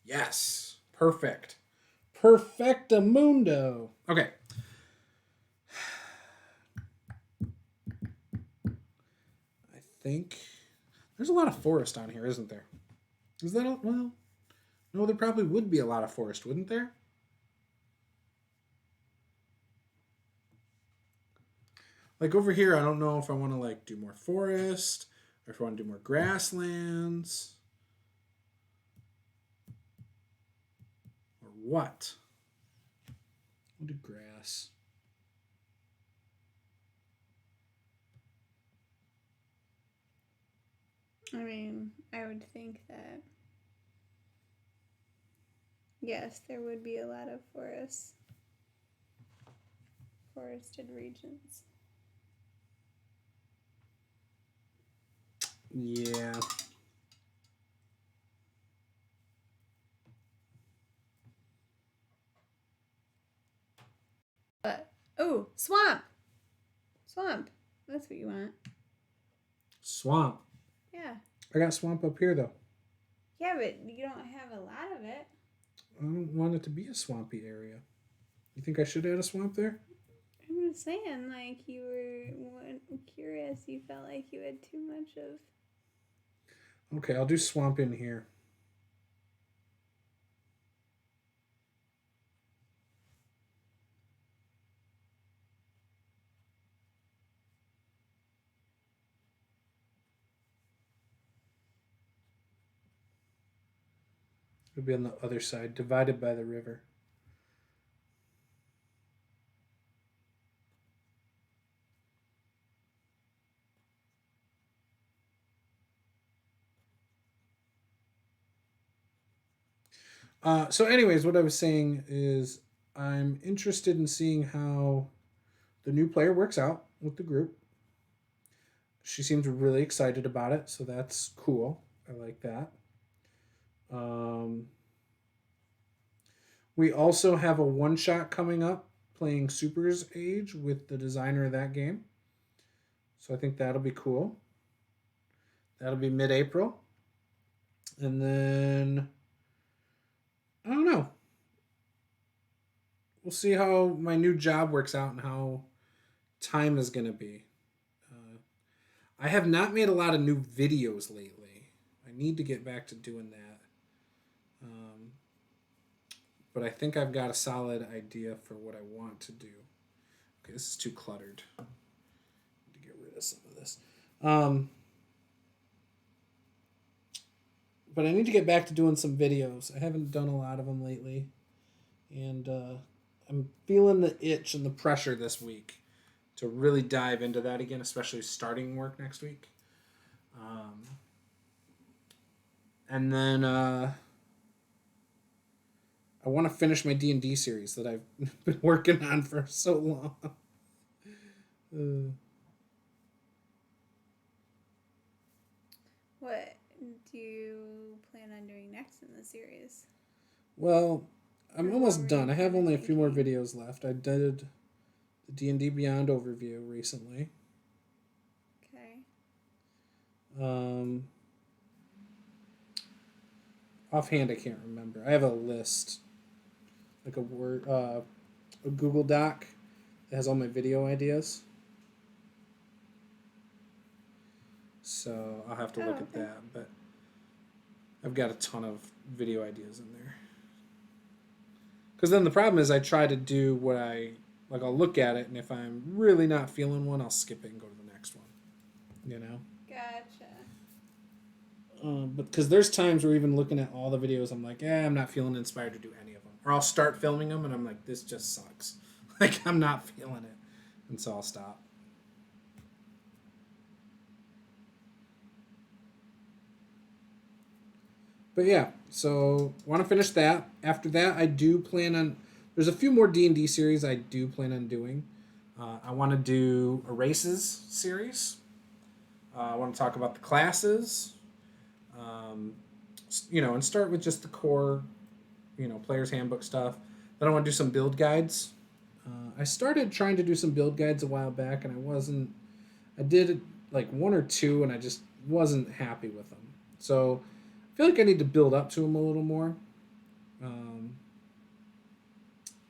Yes. Perfect. Perfectamundo. Okay. I think there's a lot of forest on here, isn't there? Is that well? No, there probably would be a lot of forest, wouldn't there? Like over here, I don't know if I want to like do more forest or if I want to do more grasslands or what. We'll do grass. I mean, I would think that yes, there would be a lot of forested regions. Yeah. But oh, swamp. Swamp. That's what you want. Swamp. Yeah. I got swamp up here, though. Yeah, but you don't have a lot of it. I don't want it to be a swampy area. You think I should add a swamp there? I'm just saying, like, you were curious. You felt like you had too much of... Okay, I'll do swamp in here. It'll be on the other side, divided by the river. So anyways, what I was saying is I'm interested in seeing how the new player works out with the group. She seems really excited about it, so that's cool. I like that. We also have a one shot coming up playing Super's Age with the designer of that game. So I think that'll be cool. That'll be mid-April. And then I don't know. We'll see how my new job works out and how time is going to be. I have not made a lot of new videos lately. I need to get back to doing that. But I think I've got a solid idea for what I want to do. Okay, this is too cluttered. I need to get rid of some of this. But I need to get back to doing some videos. I haven't done a lot of them lately. And I'm feeling the itch and the pressure this week to really dive into that again, especially starting work next week. And then I want to finish my D&D series that I've been working on for so long. What do you plan on doing next in the series? Well, I'm Or almost what were done. you I have kinda only a few more thinking? videos left. I did the D&D Beyond overview recently. Okay. Offhand, I can't remember. I have a list, like a Google Doc that has all my video ideas. So I'll have to look at Okay. that, but I've got a ton of video ideas in there. Because then the problem is I try to do what I'll look at it, and if I'm really not feeling one, I'll skip it and go to the next one. You know? Gotcha. But because there's times where even looking at all the videos, I'm like, I'm not feeling inspired to do any of them. Or I'll start filming them, and I'm like, this just sucks. Like, I'm not feeling it. And so I'll stop. But yeah, so want to finish that. After that, I do plan on. There's a few more D&D series I do plan on doing. I want to do a races series. I want to talk about the classes. And start with just the core, player's handbook stuff. Then I want to do some build guides. I started trying to do some build guides a while back, and I did like one or two, and I just wasn't happy with them. So I feel like I need to build up to them a little more.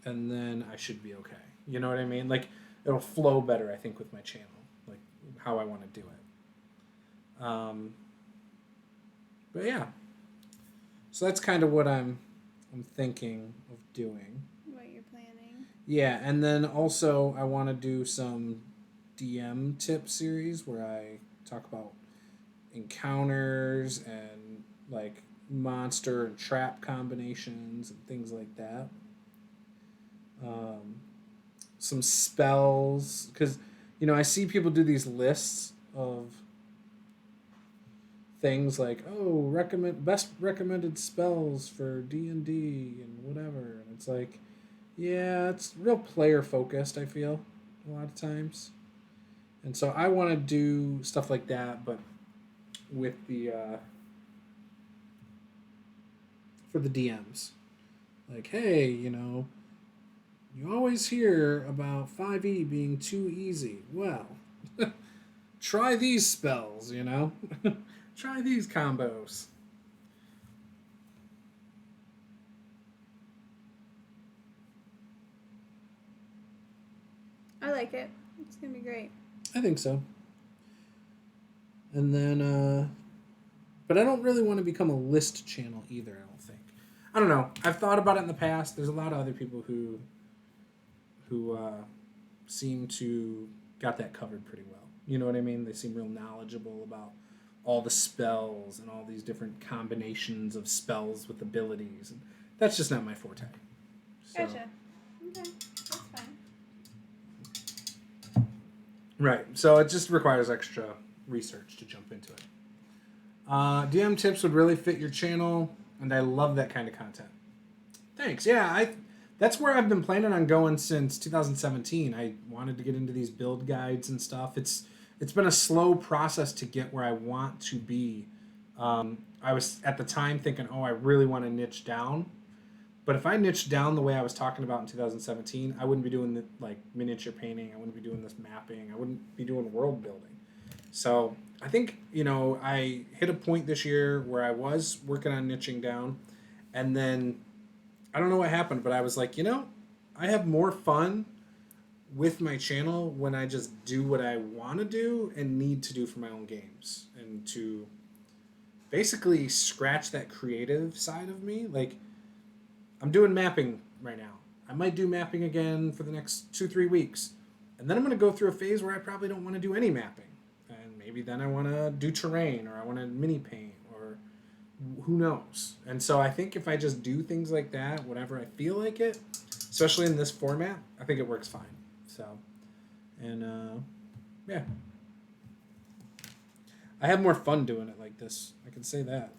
And then I should be okay. You know what I mean? Like, it'll flow better, I think, with my channel, like how I want to do it. But yeah, so that's kind of what I'm thinking of doing. What you're planning. Yeah, and then also I want to do some DM tip series where I talk about encounters and like monster and trap combinations and things like that. Some spells, because I see people do these lists of things like best recommended spells for D&D and whatever, and it's like, yeah, it's real player focused, I feel, a lot of times. And so I want to do stuff like that, but with the for the DMs, like, hey, You always hear about 5e being too easy. Well, try these spells, you know? Try these combos. I like it. It's gonna be great. I think so. And then, but I don't really want to become a list channel either, I don't think. I don't know. I've thought about it in the past. There's a lot of other people who seem to got that covered pretty well. You know what I mean? They seem real knowledgeable about all the spells and all these different combinations of spells with abilities. And that's just not my forte. So, Gotcha. Okay, that's fine. right. So it just requires extra research to jump into it. DM tips would really fit your channel, and I love that kind of content. Thanks. Yeah, that's where I've been planning on going since 2017. I wanted to get into these build guides and stuff. It's been a slow process to get where I want to be. I was at the time thinking, oh, I really want to niche down. But if I niched down the way I was talking about in 2017, I wouldn't be doing the, like, miniature painting. I wouldn't be doing this mapping. I wouldn't be doing world building. So I think, I hit a point this year where I was working on niching down. And then I don't know what happened, but I was like, I have more fun with my channel when I just do what I want to do and need to do for my own games. And to basically scratch that creative side of me. Like, I'm doing mapping right now. I might do mapping again for the next 2-3 weeks. And then I'm going to go through a phase where I probably don't want to do any mapping. And maybe then I want to do terrain, or I want to mini paint, or who knows. And so I think if I just do things like that, whenever I feel like it, especially in this format, I think it works fine. So, and yeah. I have more fun doing it like this. I can say that.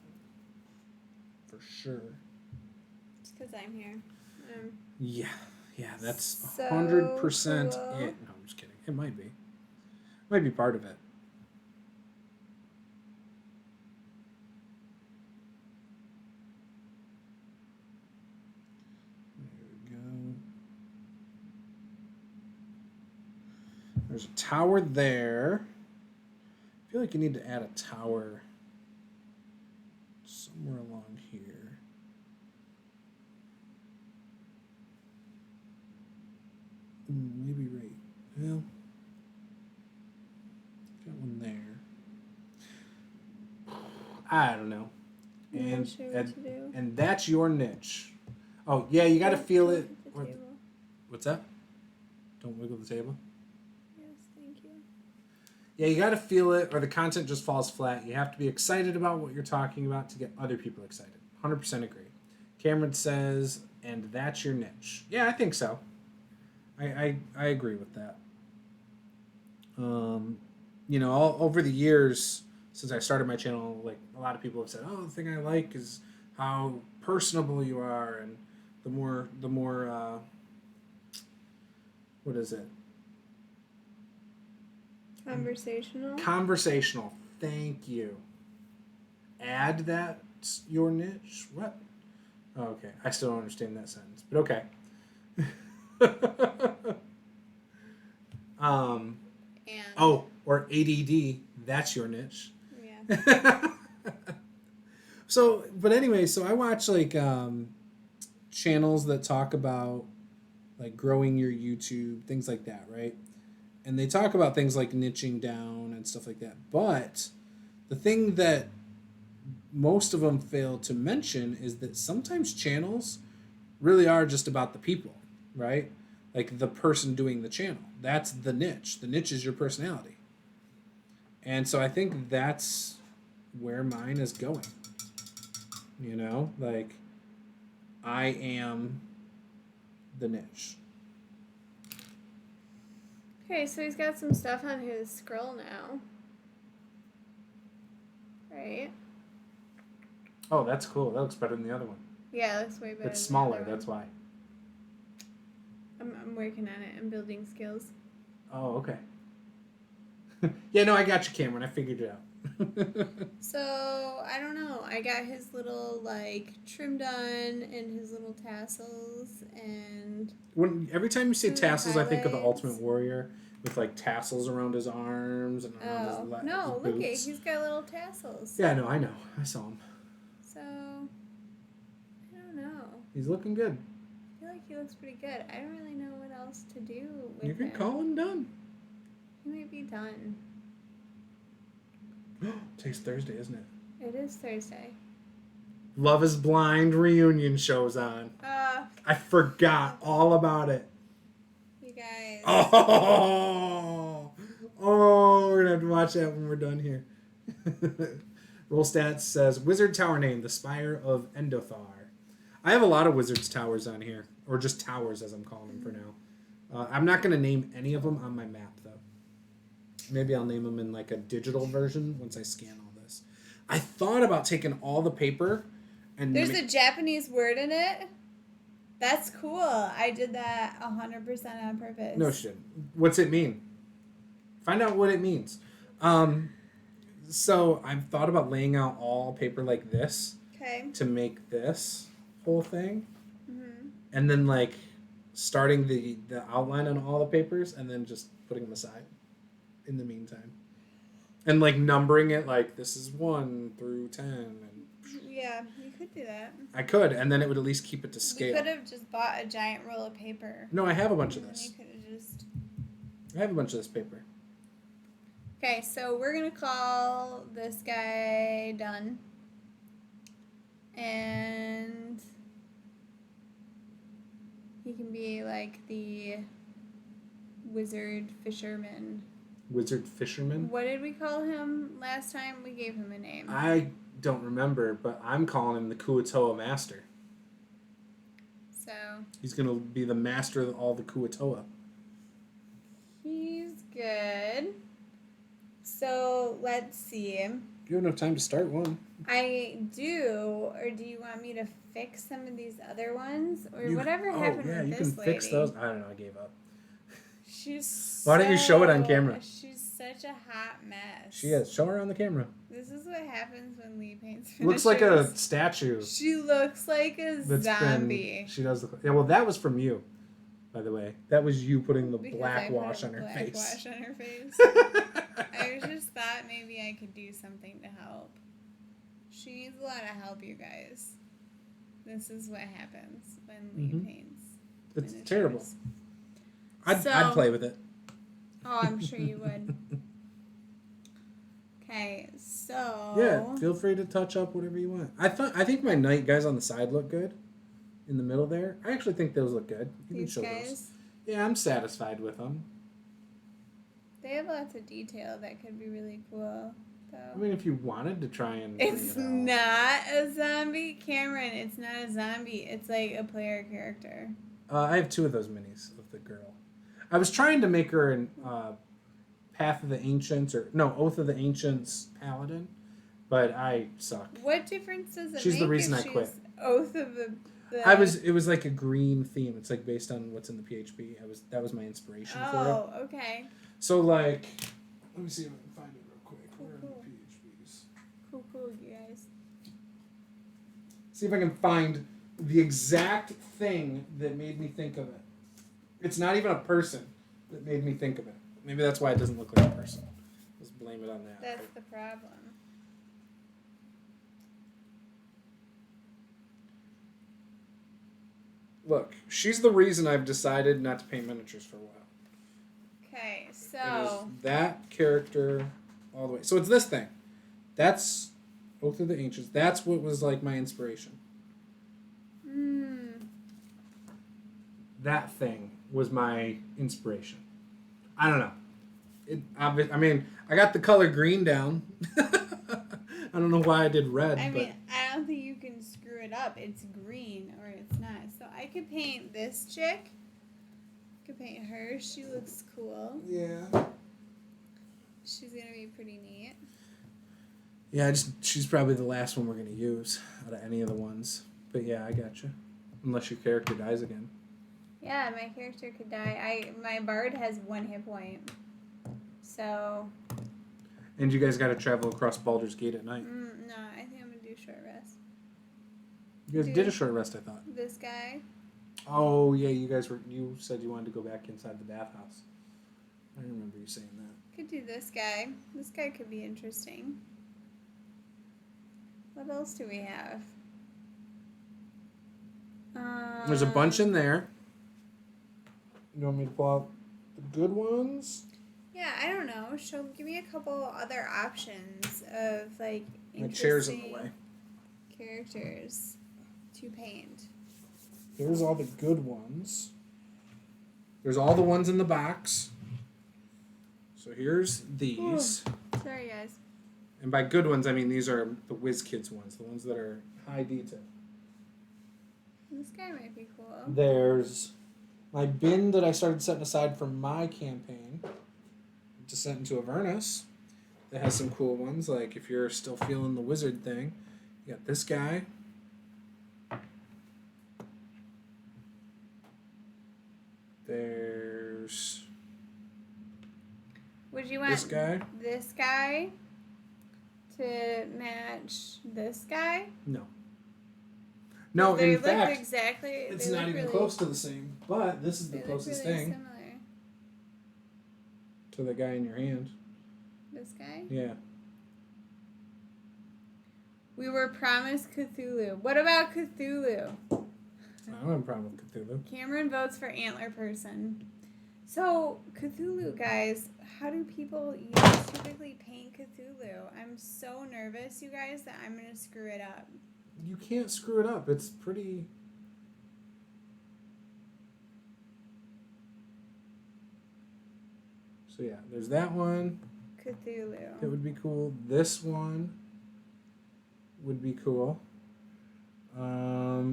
For sure. Because I'm here. Yeah, that's So 100% cool. it. No, I'm just kidding. It might be. Might be part of it. There we go. There's a tower there. I feel like you need to add a tower somewhere along here. Maybe right. Well, got one there. I don't know. I'm And not sure what to do. and that's your niche. Oh yeah, you got to feel it. The table. What's that? Don't wiggle the table. Yes, thank you. Yeah, you got to feel it, or the content just falls flat. You have to be excited about what you're talking about to get other people excited. 100% agree. Cameron says, and that's your niche. Yeah, I think so. I agree with that. All over the years since I started my channel, like, a lot of people have said, "Oh, the thing I like is how personable you are, and the more what is it? Conversational. Conversational. Thank you. Add that your niche. What? Oh, okay, I still don't understand that sentence, but okay. And Or ADD, that's your niche. yeah. So, but anyway, so I watch, like, channels that talk about, like, growing your YouTube, things like that, right? And they talk about things like niching down and stuff like that. But the thing that most of them fail to mention is that sometimes channels really are just about the people, right? Like, the person doing the channel. That's the niche. The niche is your personality. And so I think that's where mine is going. Like, I am the niche. Okay, so he's got some stuff on his scroll now. Right? Oh, that's cool. That looks better than the other one. Yeah, it looks way better. It's than smaller, the other that's one. why. I'm working on it. I'm building skills. Oh, okay. Yeah, no, I got you, Cameron. I figured it out. So, I don't know. I got his little, like, trim done and his little tassels and Every time you say some of the tassels, I think of the highlights. Ultimate Warrior with like tassels around his arms and around his, Oh, his no, look it. boots. He's got little tassels. Yeah, no, I know. I saw him. So, I don't know. He's looking good. I feel like he looks pretty good. I don't really know what else to do with You can him. call him done. He might be done. Today's Thursday, isn't it? It is Thursday. Love is Blind reunion show's on. I forgot all about it. You guys. Oh, we're gonna have to watch that when we're done here. Roll Stats says Wizard Tower name: the Spire of Endothar. I have a lot of Wizards Towers on here, or just towers as I'm calling them for now. I'm not gonna name any of them on my map though. Maybe I'll name them in like a digital version once I scan all this. I thought about taking all the paper and There's a Japanese word in it. That's cool. I did that 100% on purpose. No shit. What's it mean? Find out what it means. So I've thought about laying out all paper like this to make this whole thing. Mm-hmm. And then like starting the outline on all the papers and then just putting them aside in the meantime. And like numbering it like this is 1 through 10 and yeah, you could do that. I could, and then it would at least keep it to scale. You could have just bought a giant roll of paper. No, I have a bunch of And this. you could have just... I have a bunch of this paper. Okay, so we're going to call this guy done. And he can be like the wizard fisherman. Wizard fisherman? What did we call him last time? We gave him a name. I don't remember, but I'm calling him the Kuatoa Master. So He's going to be the master of all the Kuatoa. he's good. So let's see. You have enough time to start one. I do, or do you want me to fix some of these other ones, or whatever happened with you this can lady? fix those. I don't know. I gave up. She's. Why don't you show it on camera? She's such a hot mess. She is. Show her on the camera. This is what happens when Lee paints finishers. Looks like a statue. She looks like a zombie. She does look. Yeah, well, that was from you, by the way. That was you putting the Because black I put wash a on her black face. wash on her face. I just thought maybe I could do something to help. She needs a lot of help, you guys. This is what happens when Lee paints. It's finishers. terrible. I'd play with it. Oh, I'm sure you would. Okay, so Yeah, feel free to touch up whatever you want. I think my night guys on the side look good. In the middle there, I actually think those look good. You these can show guys, those. Yeah, I'm satisfied with them. they have lots of detail that could be really cool. Though. I mean, if you wanted to try and bring It's it out. not a zombie, Cameron. It's not a zombie. It's like a player character. I have 2 of those minis of the girl. I was trying to make her an Path of the Ancients Oath of the Ancients paladin, but I suck. What difference does it She's make the reason if I she's quit. Oath of the It was like a green theme. It's like based on what's in the PHP. That was my inspiration for it. Oh, okay. So like, let me see if I can find it real quick. Cool, Where are cool. the PHPs? Cool, you guys. See if I can find the exact thing that made me think of it. It's not even a person that made me think of it. Maybe that's why it doesn't look like a person. Let's blame it on that. That's the problem. Look, she's the reason I've decided not to paint miniatures for a while. Okay, It so is that character all the way. So it's this thing. That's Oath of the Ancients. That's what was like my inspiration. That thing was my inspiration. I don't know. I mean, I got the color green down. I don't know why I did red. I mean, I don't think you can screw it up. It's green or it's not. So I could paint this chick. I could paint her. She looks cool. Yeah. She's gonna be pretty neat. Yeah, she's probably the last one we're gonna use out of any of the ones. But yeah, I got you. Unless your character dies again. Yeah, my character could die. My bard has 1 hit point. So And you guys got to travel across Baldur's Gate at night. No, I think I'm gonna do short rest. You guys did a short rest, I thought. This guy. Oh yeah, you said you wanted to go back inside the bathhouse. I remember you saying that. Could do this guy. This guy could be interesting. What else do we have? There's a bunch in there. You want me to pull out the good ones? Yeah, I don't know. Give me a couple other options of like My chair's in the interesting way. characters to paint. Here's all the good ones. There's all the ones in the box. So here's these. Ooh. Sorry, guys. And by good ones, I mean these are the WizKids ones, the ones that are high detail. This guy might be cool. There's my bin that I started setting aside for my campaign, Descent Into Avernus. That has some cool ones, like if you're still feeling the wizard thing. You got this guy. There's Would you want this guy to match this guy? No. No, they in look fact, exactly. it's not even close to the same. But this is the closest really thing similar. to the guy in your hand. This guy? Yeah. We were promised Cthulhu. What about Cthulhu? I don't have a problem with Cthulhu. Cameron votes for Antler Person. So, Cthulhu, guys, how do people typically paint Cthulhu? I'm so nervous, you guys, that I'm going to screw it up. You can't screw it up. It's pretty... So yeah, there's that one. Cthulhu. That would be cool. This one would be cool. Cthulhu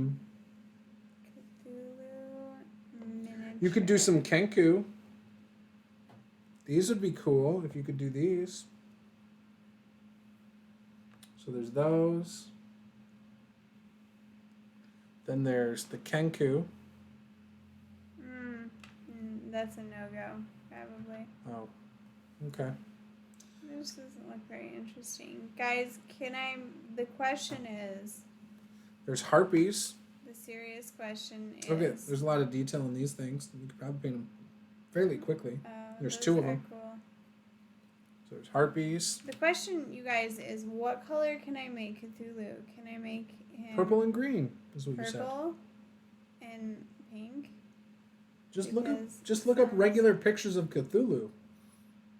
miniature. You could do some Kenku. These would be cool if you could do these. So there's those. Then there's the Kenku. That's a no-go, probably. Oh, okay. This doesn't look very interesting. Guys, the question is... There's harpies. The serious question is... Okay, there's a lot of detail in these things. You could probably paint them fairly quickly. There's those two of are them. Cool. So there's harpies. The question, you guys, is what color can I make Cthulhu? Can I make him... Purple and green is what you said. Purple and pink? Just look up regular pictures of Cthulhu.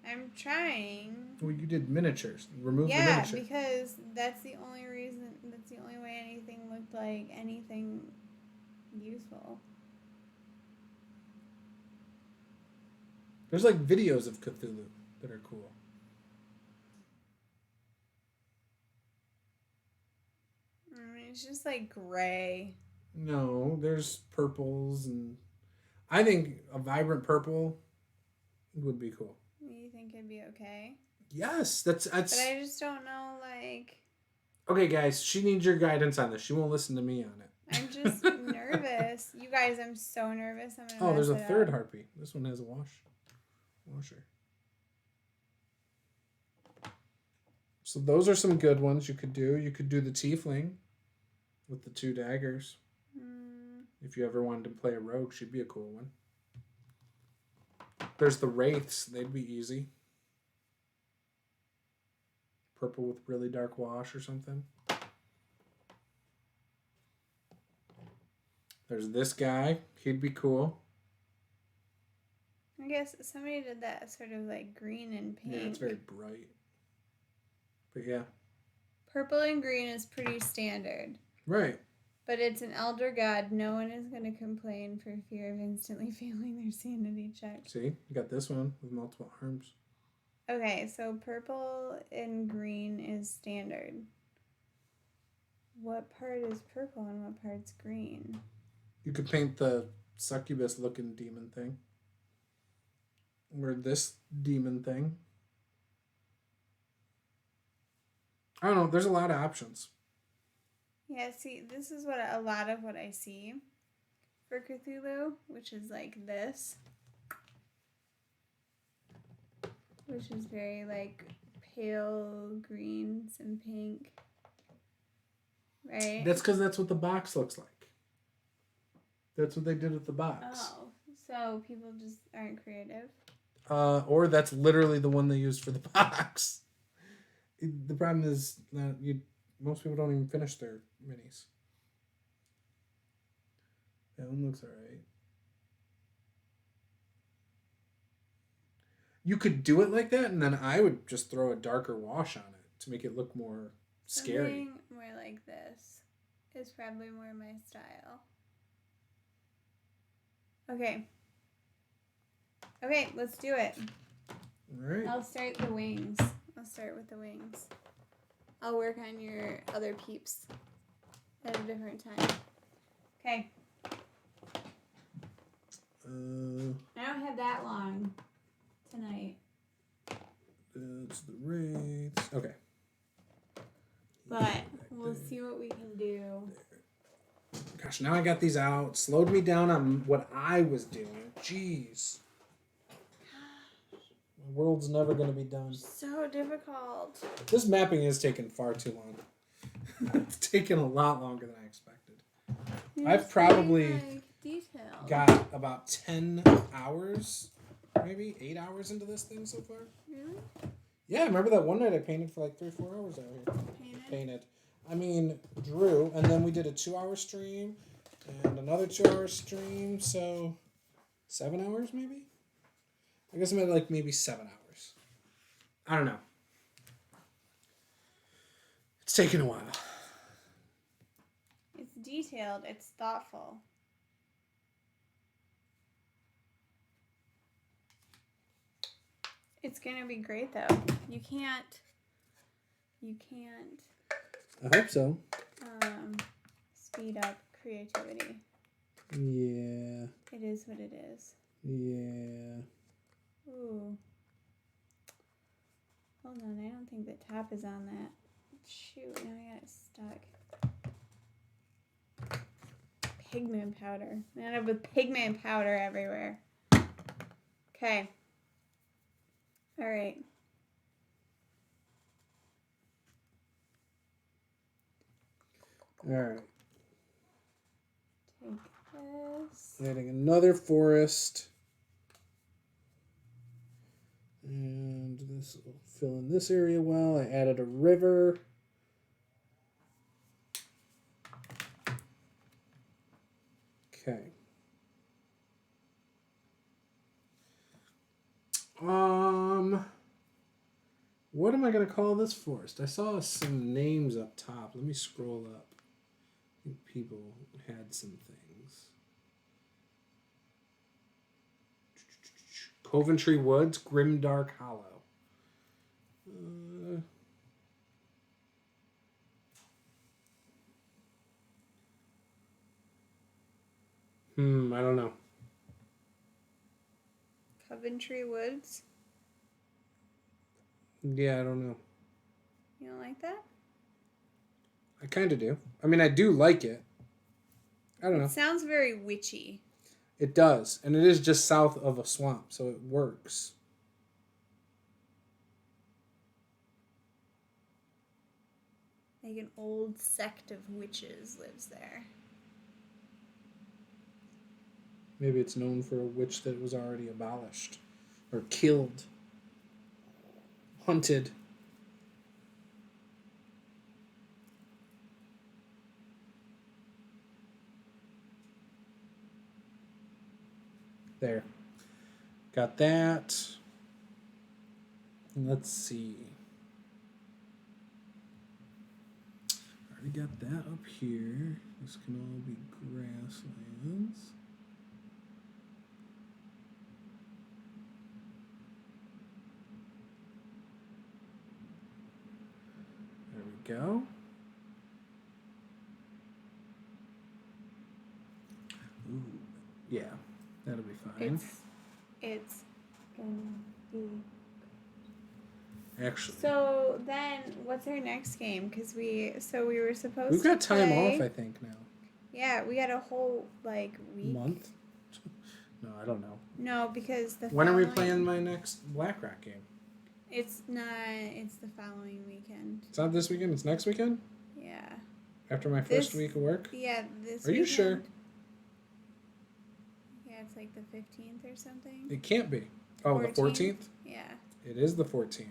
I'm trying. Well, you did miniatures. Remove the Yeah, miniature. because that's the only reason. That's the only way anything looked like anything useful. There's like videos of Cthulhu that are cool. I mean, it's just like gray. No, there's purples, and I think a vibrant purple would be cool. You think it'd be okay? Yes, that's. But I just don't know, like... Okay, guys, she needs your guidance on this. She won't listen to me on it. I'm just nervous. You guys, I'm so nervous. I'm gonna there's a mess it third up. harpy. This one has a washer. So those are some good ones you could do. You could do the tiefling with the 2 daggers. If you ever wanted to play a rogue, she'd be a cool one. There's the wraiths. They'd be easy. Purple with really dark wash or something. There's this guy. He'd be cool. I guess somebody did that sort of like green and pink. Yeah, it's very bright. But yeah. Purple and green is pretty standard. Right. But it's an elder god. No one is going to complain for fear of instantly failing their sanity check. See? You got this one with multiple arms. Okay, so purple and green is standard. What part is purple and what part's green? You could paint the succubus looking demon thing. Or this demon thing. I don't know. There's a lot of options. Yeah, see, this is a lot of what I see for Cthulhu, which is like this. Which is very like pale green, some pink. Right? That's because that's what the box looks like. That's what they did with the box. Oh, so people just aren't creative? Or that's literally the one they used for the box. The problem is that most people don't even finish their minis. That one looks alright. You could do it like that, and then I would just throw a darker wash on it to make it look more scary. Something more like this is probably more my style. Okay. Okay, let's do it. Alright. I'll start the wings. I'll start with the wings. I'll work on your other peeps at a different time. Okay. I don't have that long tonight. That's the rates. Okay. But we'll see what we can do. Gosh, now I got these out. Slowed me down on what I was doing. Jeez. My world's never going to be done. So difficult. This mapping is taking far too long. It's taken a lot longer than I expected. I've probably got about 10 hours, maybe 8 hours into this thing so far. Really? Yeah, I remember that one night I painted for like 3 or 4 hours out here. Painted. I mean, drew, and then we did a 2-hour stream and another 2-hour stream, so 7 hours maybe? I guess I meant like maybe 7 hours. I don't know. It's taken a while. It's detailed. It's thoughtful. It's gonna be great though. You can't I hope so. speed up creativity. Yeah. It is what it is. Yeah. Ooh. Hold on, I don't think the top is on that. Shoot, now I got it stuck. Pigment powder. I end up with pigment powder everywhere. Okay. Alright. Alright. Take this. Adding another forest. And this will fill in this area well. I added a river. Okay. What am I going to call this forest? I saw some names up top. Let me scroll up. I think people had some things. Coventry Woods, Grimdark Hollow. I don't know. Coventry Woods. Yeah, I don't know. You don't like that? I kind of do. I mean, I do like it. I don't know. It sounds very witchy. It does. And it is just south of a swamp, so it works. Like an old sect of witches lives there. Maybe it's known for a witch that was already abolished. Or killed. Hunted. There. Got that. Let's see. Already got that up here. This can all be grasslands. There we go. Ooh, yeah. That'll be fine. It's gonna be. Actually. So then, what's our next game? Because we were supposed. We've got to time play, off, I think, now. Yeah, we got a whole week. Month? No, I don't know. No, because when are we playing my next Black Rock game? It's not. It's the following weekend. It's not this weekend. It's next weekend. Yeah. After my first week of work. Yeah, this. Are you weekend. sure? Yeah, it's like the 15th or something. It can't be. Oh, 14th? The 14th? Yeah. It is the 14th.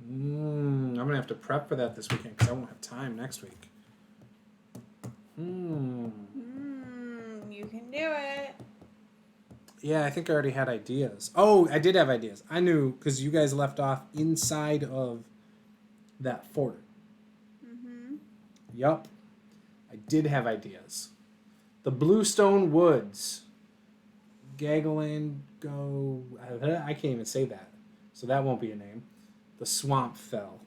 I'm gonna have to prep for that this weekend because I won't have time next week. You can do it. Yeah, I think I already had ideas. Oh, I did have ideas. I knew because you guys left off inside of that fort. Mm-hmm. Yup. I did have ideas. The Bluestone Woods. Gagalango. I can't even say that. So that won't be a name. The Swamp Fell.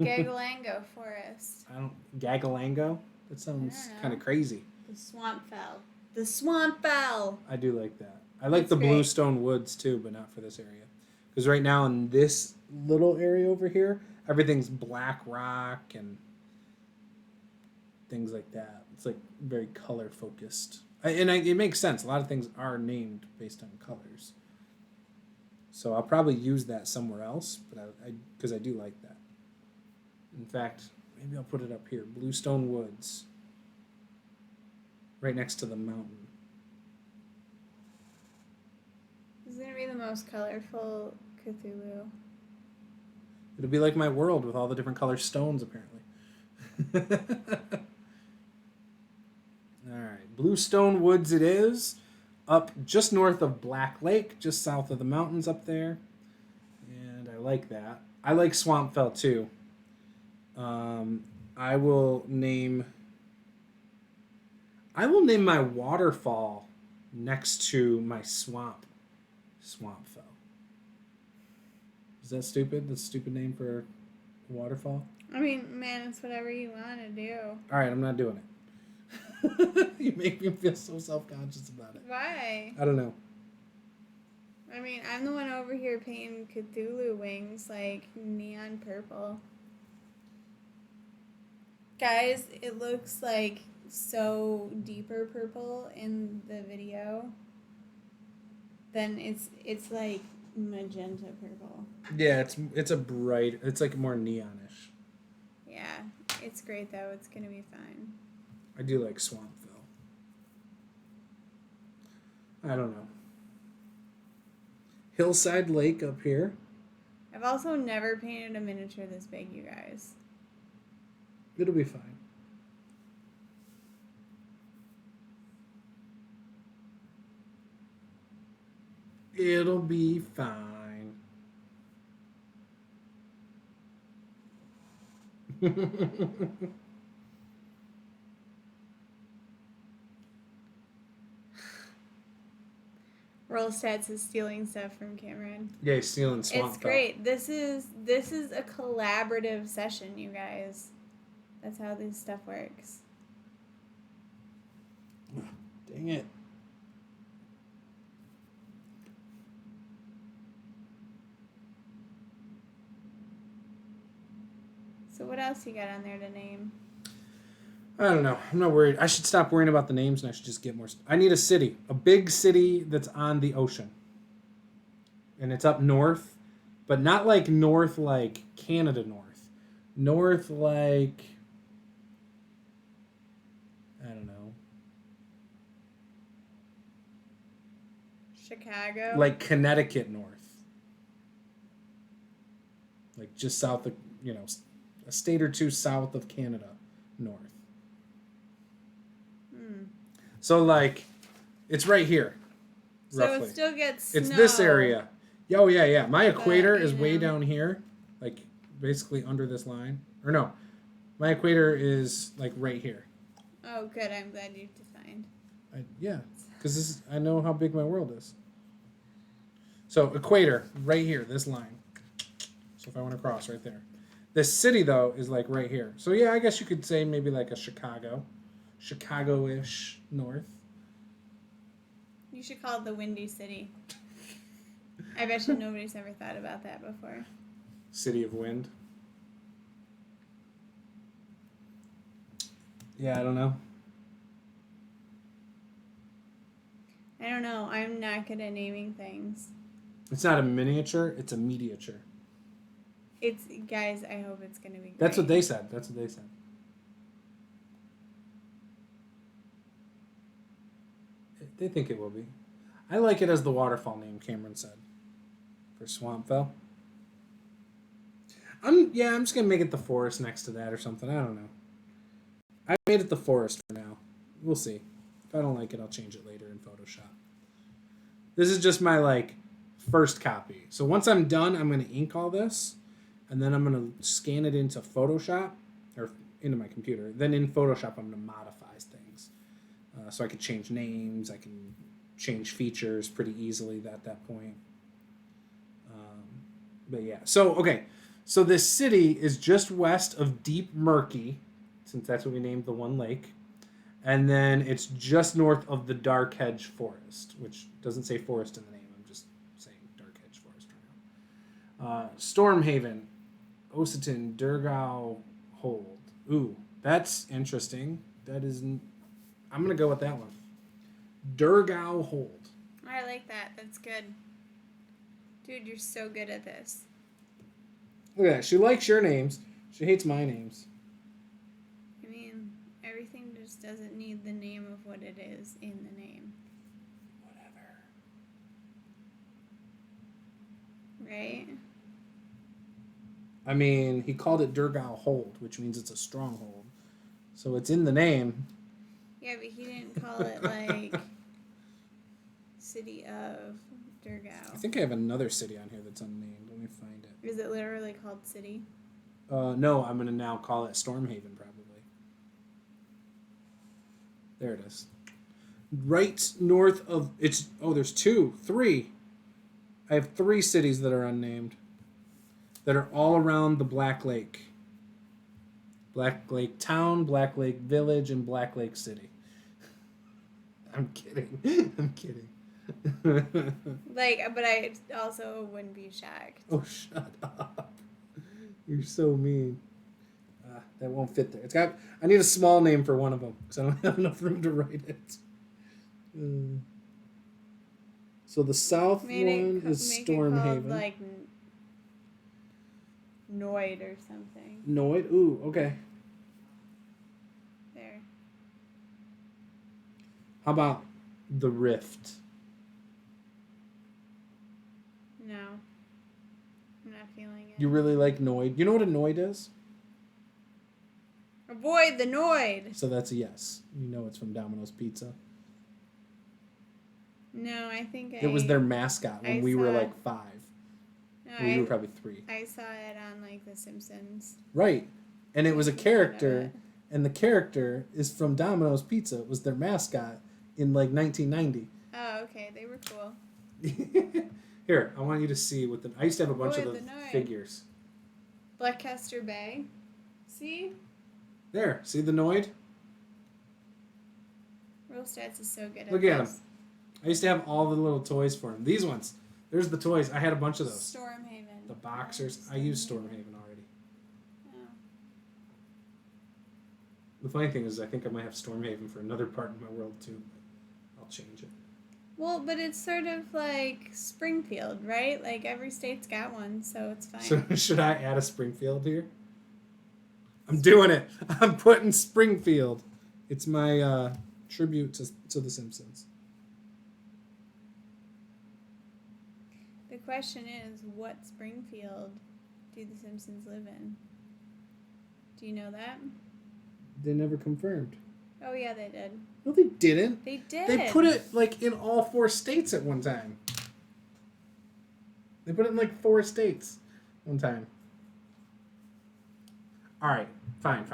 Gagalango Forest. Gagalango? That sounds kind of crazy. The Swamp Fell. The Swamp Fell. I do like that. I like the Bluestone Woods too, but not for this area. Because right now in this little area over here, everything's black rock and things like that. It's like very color focused. It makes sense. A lot of things are named based on colors. So I'll probably use that somewhere else, but because I do like that. In fact, maybe I'll put it up here. Bluestone Woods. Right next to the mountain. This is going to be the most colorful Cthulhu. It'll be like my world with all the different color stones, apparently. All right. Bluestone Woods it is. Up just north of Black Lake, just south of the mountains up there. And I like that. I like Swampfell too. I will name my waterfall next to my Swampfell. Is that stupid? That's a stupid name for a waterfall? I mean, man, it's whatever you want to do. All right, I'm not doing it. You make me feel so self-conscious about it. Why? I don't know. I mean, I'm the one over here painting Cthulhu wings like neon purple. Guys, it looks like so deeper purple in the video. Then it's like magenta purple. Yeah, it's a bright. It's like more neonish. Yeah, it's great though. It's gonna be fine. I do like Swampville. I don't know. Hillside Lake up here. I've also never painted a miniature this big, you guys. It'll be fine. It'll be fine. Roll Stats is stealing stuff from Cameron. Yeah, he's stealing Swamp. It's great. This is a collaborative session, you guys. That's how this stuff works. Dang it. So what else you got on there to name? I don't know. I'm not worried. I should stop worrying about the names and I should just get more. I need a city. A big city that's on the ocean. And it's up north. But not like north like Canada north. North like... I don't know. Chicago? Like Connecticut north. Like just south of, a state or two south of Canada north. So, like, it's right here, roughly. So it still gets snow. It's this area. Oh, yeah. My equator is way down here, like, basically under this line. Or no, my equator is, like, right here. Oh, good. I'm glad you defined. Yeah, because I know how big my world is. So, equator, right here, this line. So, if I want to cross right there. This city, though, is, like, right here. So, yeah, I guess you could say maybe, like, a Chicago-ish north. You should call it the Windy City. I bet you nobody's ever thought about that before. City of Wind. Yeah, I don't know. I don't know. I'm not good at naming things. It's not a miniature, it's a mediature. It's guys, I hope it's gonna be great. That's what they said. They think it will be. I like it as the waterfall name, Cameron said. For Swampfell. I'm just gonna make it the forest next to that or something. I don't know. I made it the forest for now. We'll see. If I don't like it, I'll change it later in Photoshop. This is just my first copy. So once I'm done, I'm gonna ink all this, and then I'm gonna scan it into Photoshop or into my computer. Then in Photoshop, I'm gonna modify things, so I can change names. I can change features pretty easily at that point. But yeah, so okay. So this city is just west of Deep Murky, since that's what we named the one lake. And then it's just north of the Dark Hedge Forest, which doesn't say forest in the name. I'm just saying Dark Hedge Forest right now. Stormhaven, Ositon, Durgao, Hold. Ooh, that's interesting. I'm going to go with that one. Durgao Hold. I like that. That's good. Dude, you're so good at this. Look at that. She likes your names. She hates my names. I mean, everything just doesn't need the name of what it is in the name. Whatever. Right? I mean, he called it Durgao Hold, which means it's a stronghold. So it's in the name. Yeah, but he didn't call it City of Durgao. I think I have another city on here that's unnamed. Let me find it. Is it literally called City? No, I'm going to now call it Stormhaven, probably. There it is. Right north of... there's 3. I have 3 cities that are unnamed. That are all around the Black Lake. Black Lake Town, Black Lake Village, and Black Lake City. I'm kidding. But I also wouldn't be shocked. Oh, shut up. You're so mean. That won't fit there. I need a small name for one of them because I don't have enough room to write it. So the south one is Stormhaven. Make it called, Noid or something. Noid? Ooh, okay. There. How about the Rift? No. I'm not feeling it. You really like Noid? You know what a Noid is? Avoid the Noid! So that's a yes. You know it's from Domino's Pizza. No, I think it was their mascot when we were 5. No, we were probably 3. I saw it on The Simpsons. Right. And it was a character, and the character is from Domino's Pizza. It was their mascot in 1990. Oh, okay. They were cool. Here, I want you to see I used to have a bunch of the figures. Blackcaster Bay. See? There. See the Noid? Real Stats is so good at Look at him. I used to have all the little toys for him. These ones. There's the toys. I had a bunch of those. Stormhaven. The boxers. I used Stormhaven already. Oh. The funny thing is I think I might have Stormhaven for another part in my world too. I'll change it. Well, but it's sort of like Springfield, right? Every state's got one, so it's fine. So should I add a Springfield here? I'm doing it. I'm putting Springfield. It's my tribute to The Simpsons. The question is, what Springfield do The Simpsons live in? Do you know that? They never confirmed. Oh, yeah, they did. No, they didn't. They did. They put it, in all 4 states at one time. They put it in, 4 states one time. All right. Fine.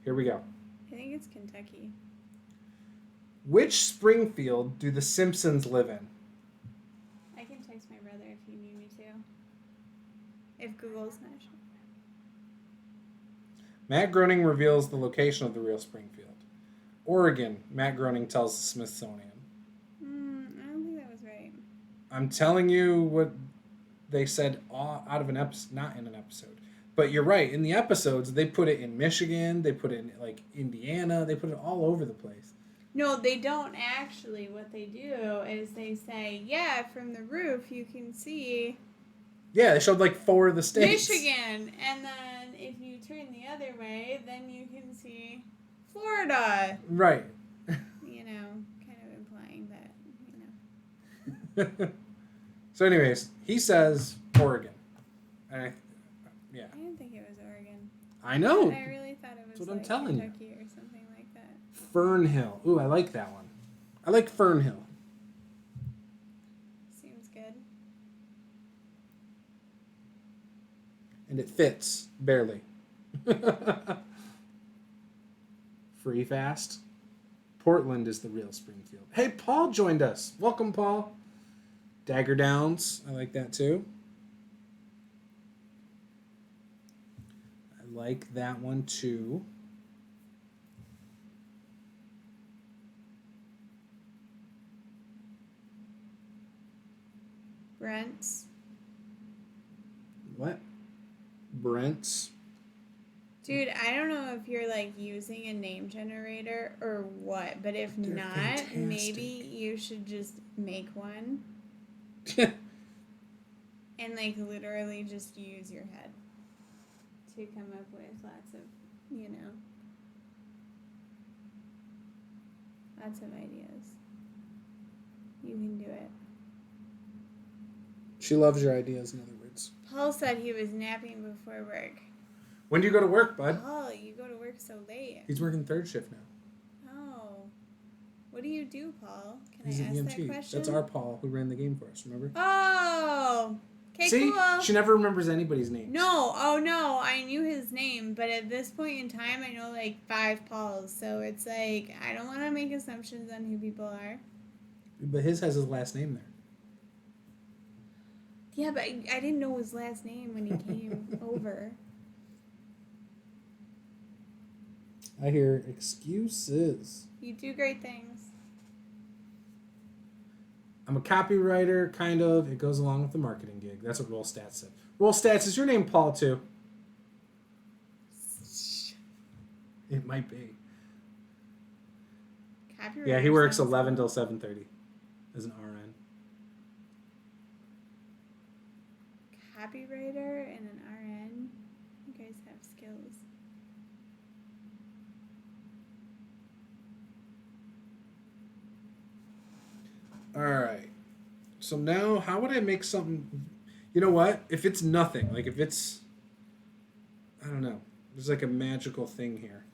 Here we go. I think it's Kentucky. Which Springfield do The Simpsons live in? I can text my brother if you need me to. If Google's not sure. Matt Groening reveals the location of the real Springfield. Oregon, Matt Groening tells the Smithsonian. I don't think that was right. I'm telling you what they said out of an episode, not in an episode. But you're right. In the episodes, they put it in Michigan. They put it in, Indiana. They put it all over the place. No, they don't actually. What they do is they say, yeah, from the roof you can see Yeah, they showed like 4 of the states. Michigan. And then if you turn the other way, then you can see Florida. Right. You know, kind of implying that, you know. So anyways, he says Oregon. And yeah. I didn't think it was Oregon. I know. I really thought it was That's what I'm like telling you. Kentucky or something like that. Fernhill. Ooh, I like that one. I like Fernhill. Seems good. And it fits, barely. Free fast. Portland is the real Springfield. Hey, Paul joined us. Welcome, Paul. Dagger Downs. I like that too. I like that one too. Brent's. What? Brent's. Dude, I don't know if you're like using a name generator or what, but if They're not, fantastic. maybe you should just make one and like literally just use your head to come up with lots of, you know, lots of ideas. You can do it. She loves your ideas, in other words. Paul said he was napping before work. When do you go to work, bud? Paul, you go to work so late. He's working 3rd shift now. Oh. What do you do, Paul? Can He's I an ask EMT. that question? That's our Paul who ran the game for us, remember? Oh. Okay, See? cool. She never remembers anybody's name. No, oh no, I knew his name, but at this point in time, I know like 5 Pauls, so it's like, I don't want to make assumptions on who people are. But his has his last name there. Yeah, but I didn't know his last name when he came over. I hear excuses. You do great things. I'm a copywriter, kind of. It goes along with the marketing gig. That's what Roll Stats said. Roll Stats, is your name Paul too? It might be. Copywriter Yeah, he works sounds 11 cool. till 7:30 as an RN. Copywriter and an RN. You guys have skills. All right. So now, how would I make something? You know what? If it's nothing, like if it's, I don't know. There's like a magical thing here.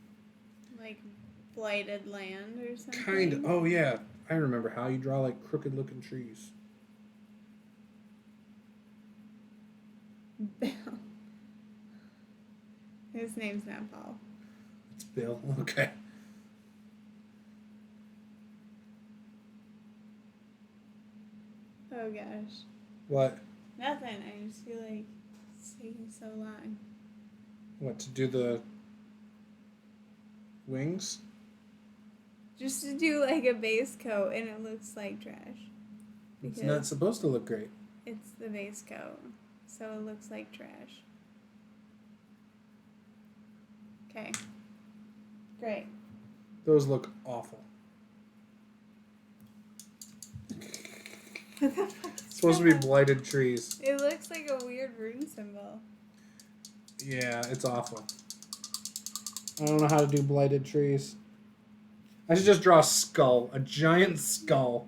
Like blighted land or something. Kind of. Oh yeah, I remember how you draw like crooked-looking trees. Bill. His name's not Paul. It's Bill. Okay. Oh gosh. What? Nothing. I just feel like it's taking so long. What, to do the wings? Just to do like a base coat and it looks like trash. It's not supposed to look great. It's the base coat. So it looks like trash. Okay. Great. Those look awful. What the fuck is It's supposed to be that? blighted trees. It looks like a weird rune symbol. Yeah, it's awful. I don't know how to do blighted trees. I should just draw a skull, a giant skull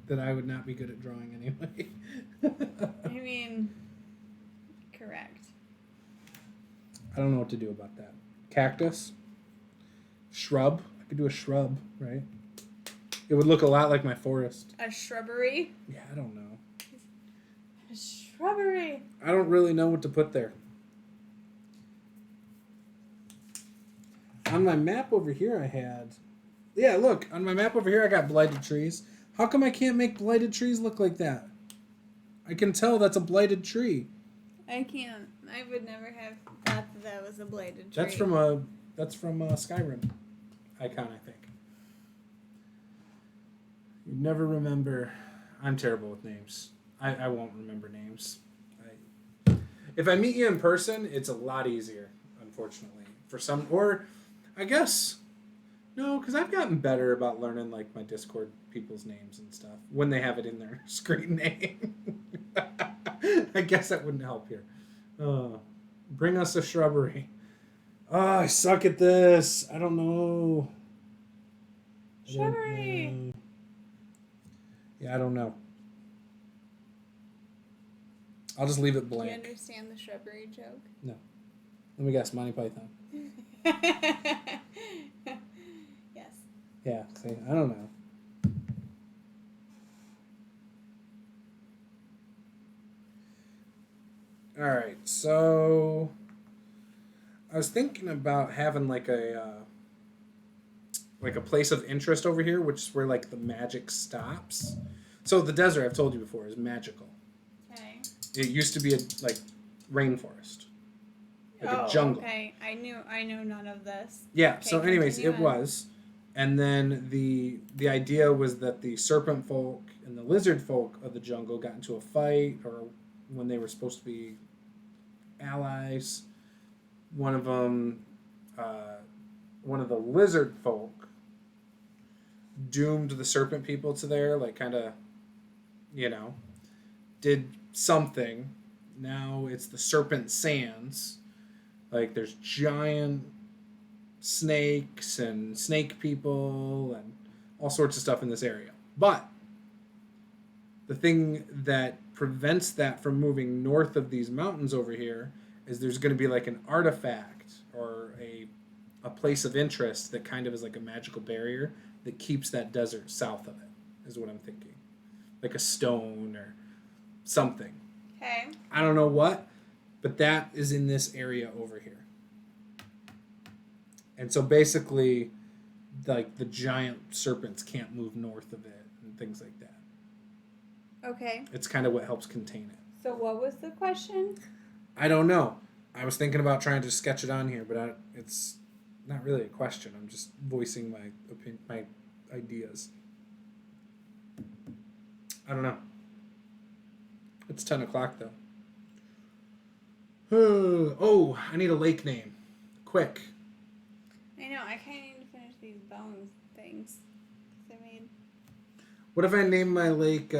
that I would not be good at drawing anyway. I mean, correct. I don't know what to do about that. Cactus? Shrub? I could do a shrub, right? It would look a lot like my forest. A shrubbery? Yeah, I don't know. A shrubbery. I don't really know what to put there. On my map over here I had... Yeah, look, on my map over here I got blighted trees. How come I can't make blighted trees look like that? I can tell that's a blighted tree. I can't. I would never have thought that was a blighted tree. That's from a Skyrim icon, I think. You never remember... I'm terrible with names. I won't remember names. If I meet you in person, it's a lot easier, unfortunately. Or I guess No, because I've gotten better about learning like my Discord people's names and stuff when they have it in their screen name. I guess that wouldn't help here. Bring us a shrubbery. Oh, I suck at this. I don't know. Shrubbery. Yeah, I don't know. I'll just leave it Do you blank. understand the shrubbery joke? No. Let me guess. Monty Python. Yes. Yeah. See, I don't know. All right. So I was thinking about having like a place of interest over here, which is where like the magic stops. So the desert, I've told you before, is magical. Okay. It used to be a like rainforest, like a jungle. Okay. I know none of this. Yeah. Okay, So, anyways, continue it on. was, and then the idea was that the serpent folk and the lizard folk of the jungle got into a fight, or when they were supposed to be allies. One of them, one of the lizard folk, doomed the serpent people to there, like kind of, did something. Now it's the serpent sands. Like there's giant snakes and snake people and all sorts of stuff in this area. But the thing that prevents that from moving north of these mountains over here is there's going to be like an artifact or a place of interest that kind of is like a magical barrier that keeps that desert south of it, is what I'm thinking. Like a stone or something. Okay. I don't know what, but that is in this area over here. And so basically, like the giant serpents can't move north of it and things like that. Okay. It's kind of what helps contain it. So what was the question? I don't know. I was thinking about trying to sketch it on here, but it's not really a question. I'm just voicing my opinion, my ideas. I don't know. It's 10 o'clock, though. Oh, I need a lake name. Quick. I know. I kind of need to finish these bones things I made. What if I name my lake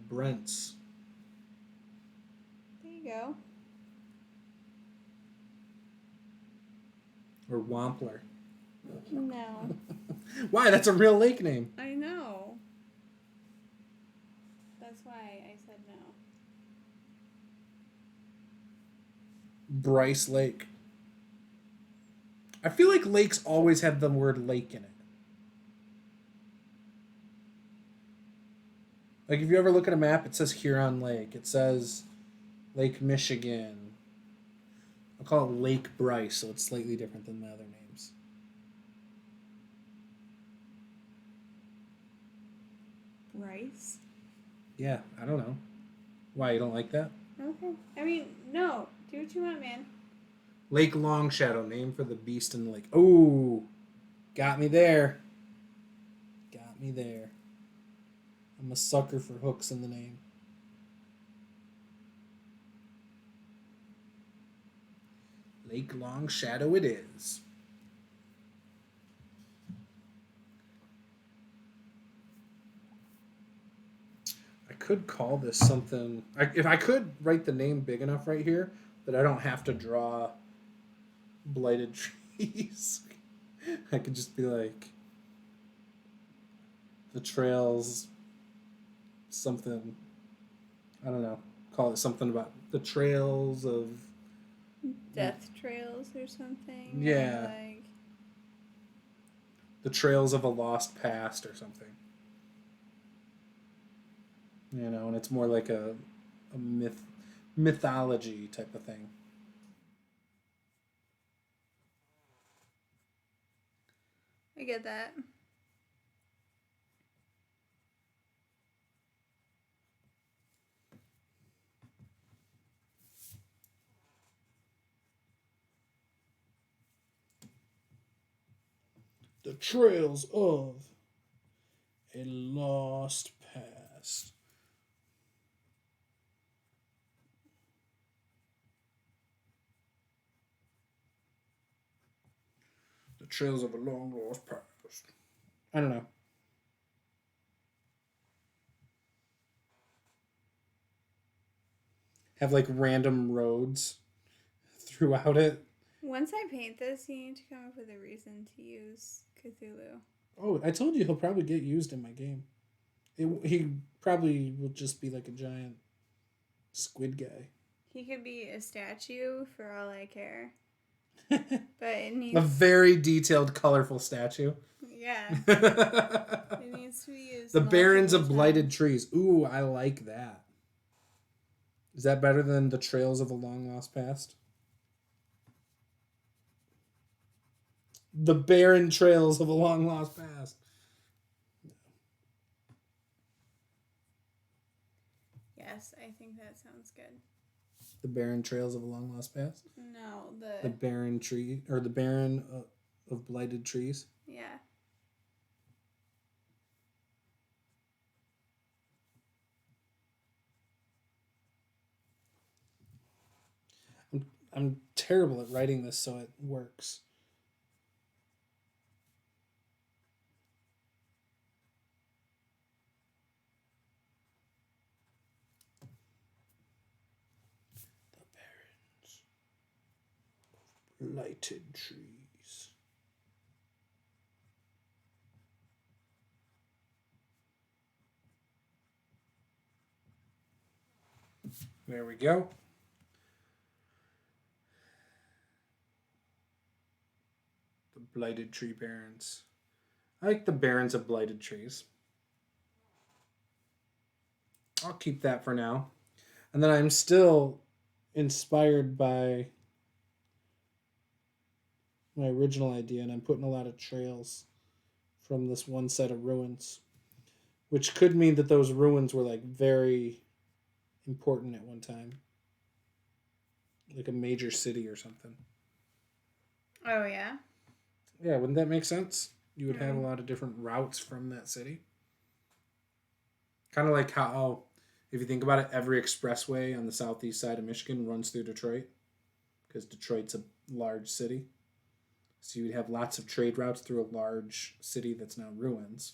Brent's? There you go. Or Wampler? No. Why? That's a real lake name. I know. That's why I said no. Bryce Lake. I feel like lakes always have the word lake in it. Like if you ever look at a map, it says Huron Lake. It says Lake Michigan. I'll call it Lake Bryce, so it's slightly different than the other names. Rice? Yeah, I don't know. Why, you don't like that? Okay. I mean, no. Do what you want, man. Lake Longshadow, name for the beast in the lake. Oh, got me there. Got me there. I'm a sucker for hooks in the name. Lake Longshadow it is. I could call this something... if I could write the name big enough right here that I don't have to draw blighted trees. I could just be like... The trails... Something... I don't know. Call it something about the trails of... Death trails or something. Yeah. Or like... The trails of a lost past or something. You know, and it's more like a mythology type of thing. I get that. The trails of a lost past. The The trails of a long lost past. I don't know. Have like random roads throughout it. Once I paint this, you need to come up with a reason to use Cthulhu. Oh, I told you he'll probably get used in my game. He probably will just be like a giant squid guy. He could be a statue for all I care. But it needs... A very detailed, colorful statue. Yeah. It needs to be used. The Barrens of times. Blighted Trees. Ooh, I like that. Is that better than the Trails of a Long Lost Past? The Barren Trails of a Long Lost Past. Yes, I think that sounds good. The Barren Trails of a Long Lost Past? No, the Barren Tree, or the Barren of Blighted Trees. Yeah. I'm terrible at writing this so it works. The Barrens of Blighted Trees. There we go. The Blighted Tree Barrens. I like the Barrens of Blighted Trees. I'll keep that for now. And then I'm still inspired by my original idea, and I'm putting a lot of trails from this one set of ruins, which could mean that those ruins were like very important at one time, like a major city or something. Oh, yeah? Yeah, wouldn't that make sense? You would have a lot of different routes from that city. Kind of like how, if you think about it, every expressway on the southeast side of Michigan runs through Detroit, because Detroit's a large city. So you would have lots of trade routes through a large city that's now ruins.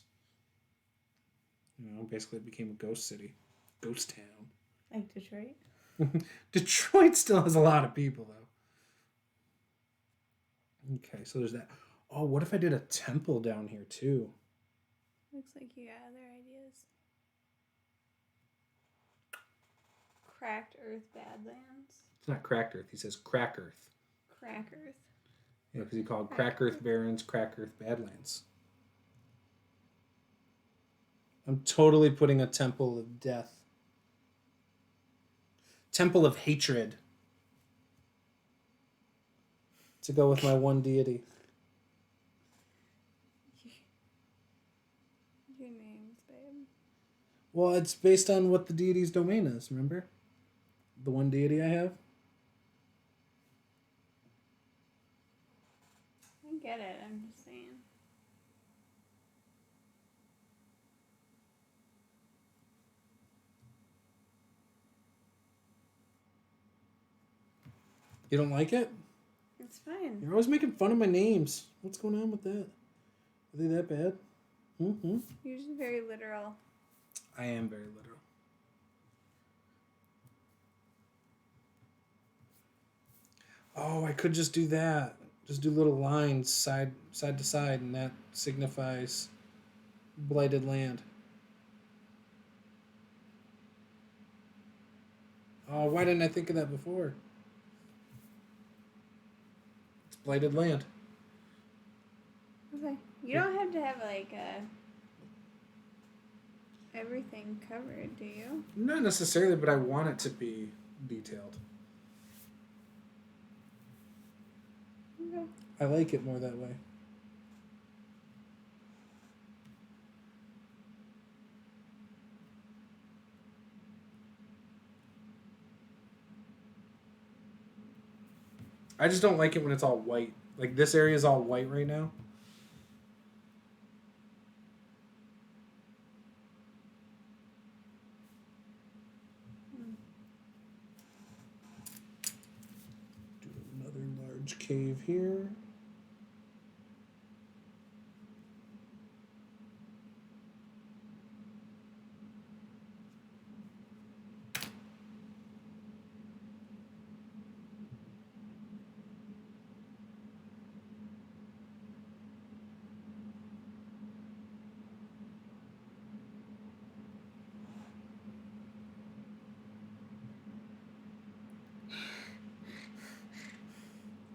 You know, basically it became a ghost city. Ghost town. Like Detroit? Detroit still has a lot of people, though. Okay, so there's that. Oh, what if I did a temple down here, too? Looks like you got other ideas. Cracked Earth Badlands. It's not Cracked Earth. He says Crack Earth. Crack Earth. Yeah, because he called Crack Earth Barrens, Crack Earth Badlands. I'm totally putting a temple of death. Temple of hatred. To go with my one deity. Your names, babe. Well, it's based on what the deity's domain is, remember? The one deity I have? I get it, I'm just saying. You don't like it? It's fine. You're always making fun of my names. What's going on with that? Are they that bad? Mm-hmm. You're just very literal. I am very literal. Oh, I could just do that. Just do little lines side to side, and that signifies blighted land. Oh, why didn't I think of that before? It's blighted land. Okay. You don't have to have like everything covered, do you? Not necessarily, but I want it to be detailed. Okay. I like it more that way. I just don't like it when it's all white. Like this area is all white right now. Do another large cave here.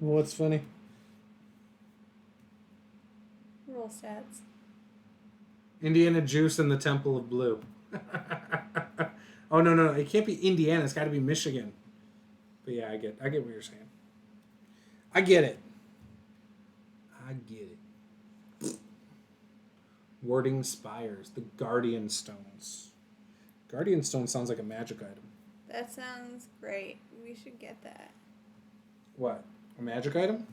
What's funny? Roll stats. Indiana Juice and the Temple of Blue. Oh no! It can't be Indiana. It's got to be Michigan. But yeah, I get what you're saying. I get it. Warding Spires, the Guardian Stones. Guardian Stone sounds like a magic item. That sounds great. We should get that. What? A magic item?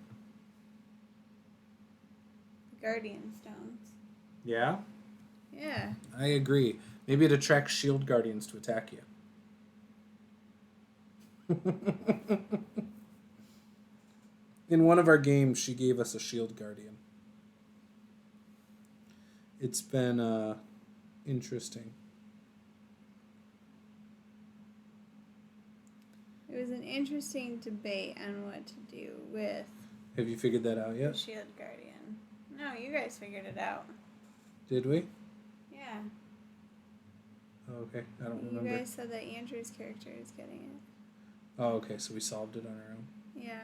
Guardian stones. Yeah? Yeah. I agree. Maybe it attracts shield guardians to attack you. In one of our games, she gave us a shield guardian. It's been interesting. It was an interesting debate on what to do with Have you figured that out the yet? Shield Guardian. No, you guys figured it out. Did we? Yeah. Oh, okay. I don't You remember. guys said that Andrew's character is getting it. Oh, okay. So we solved it on our own. Yeah.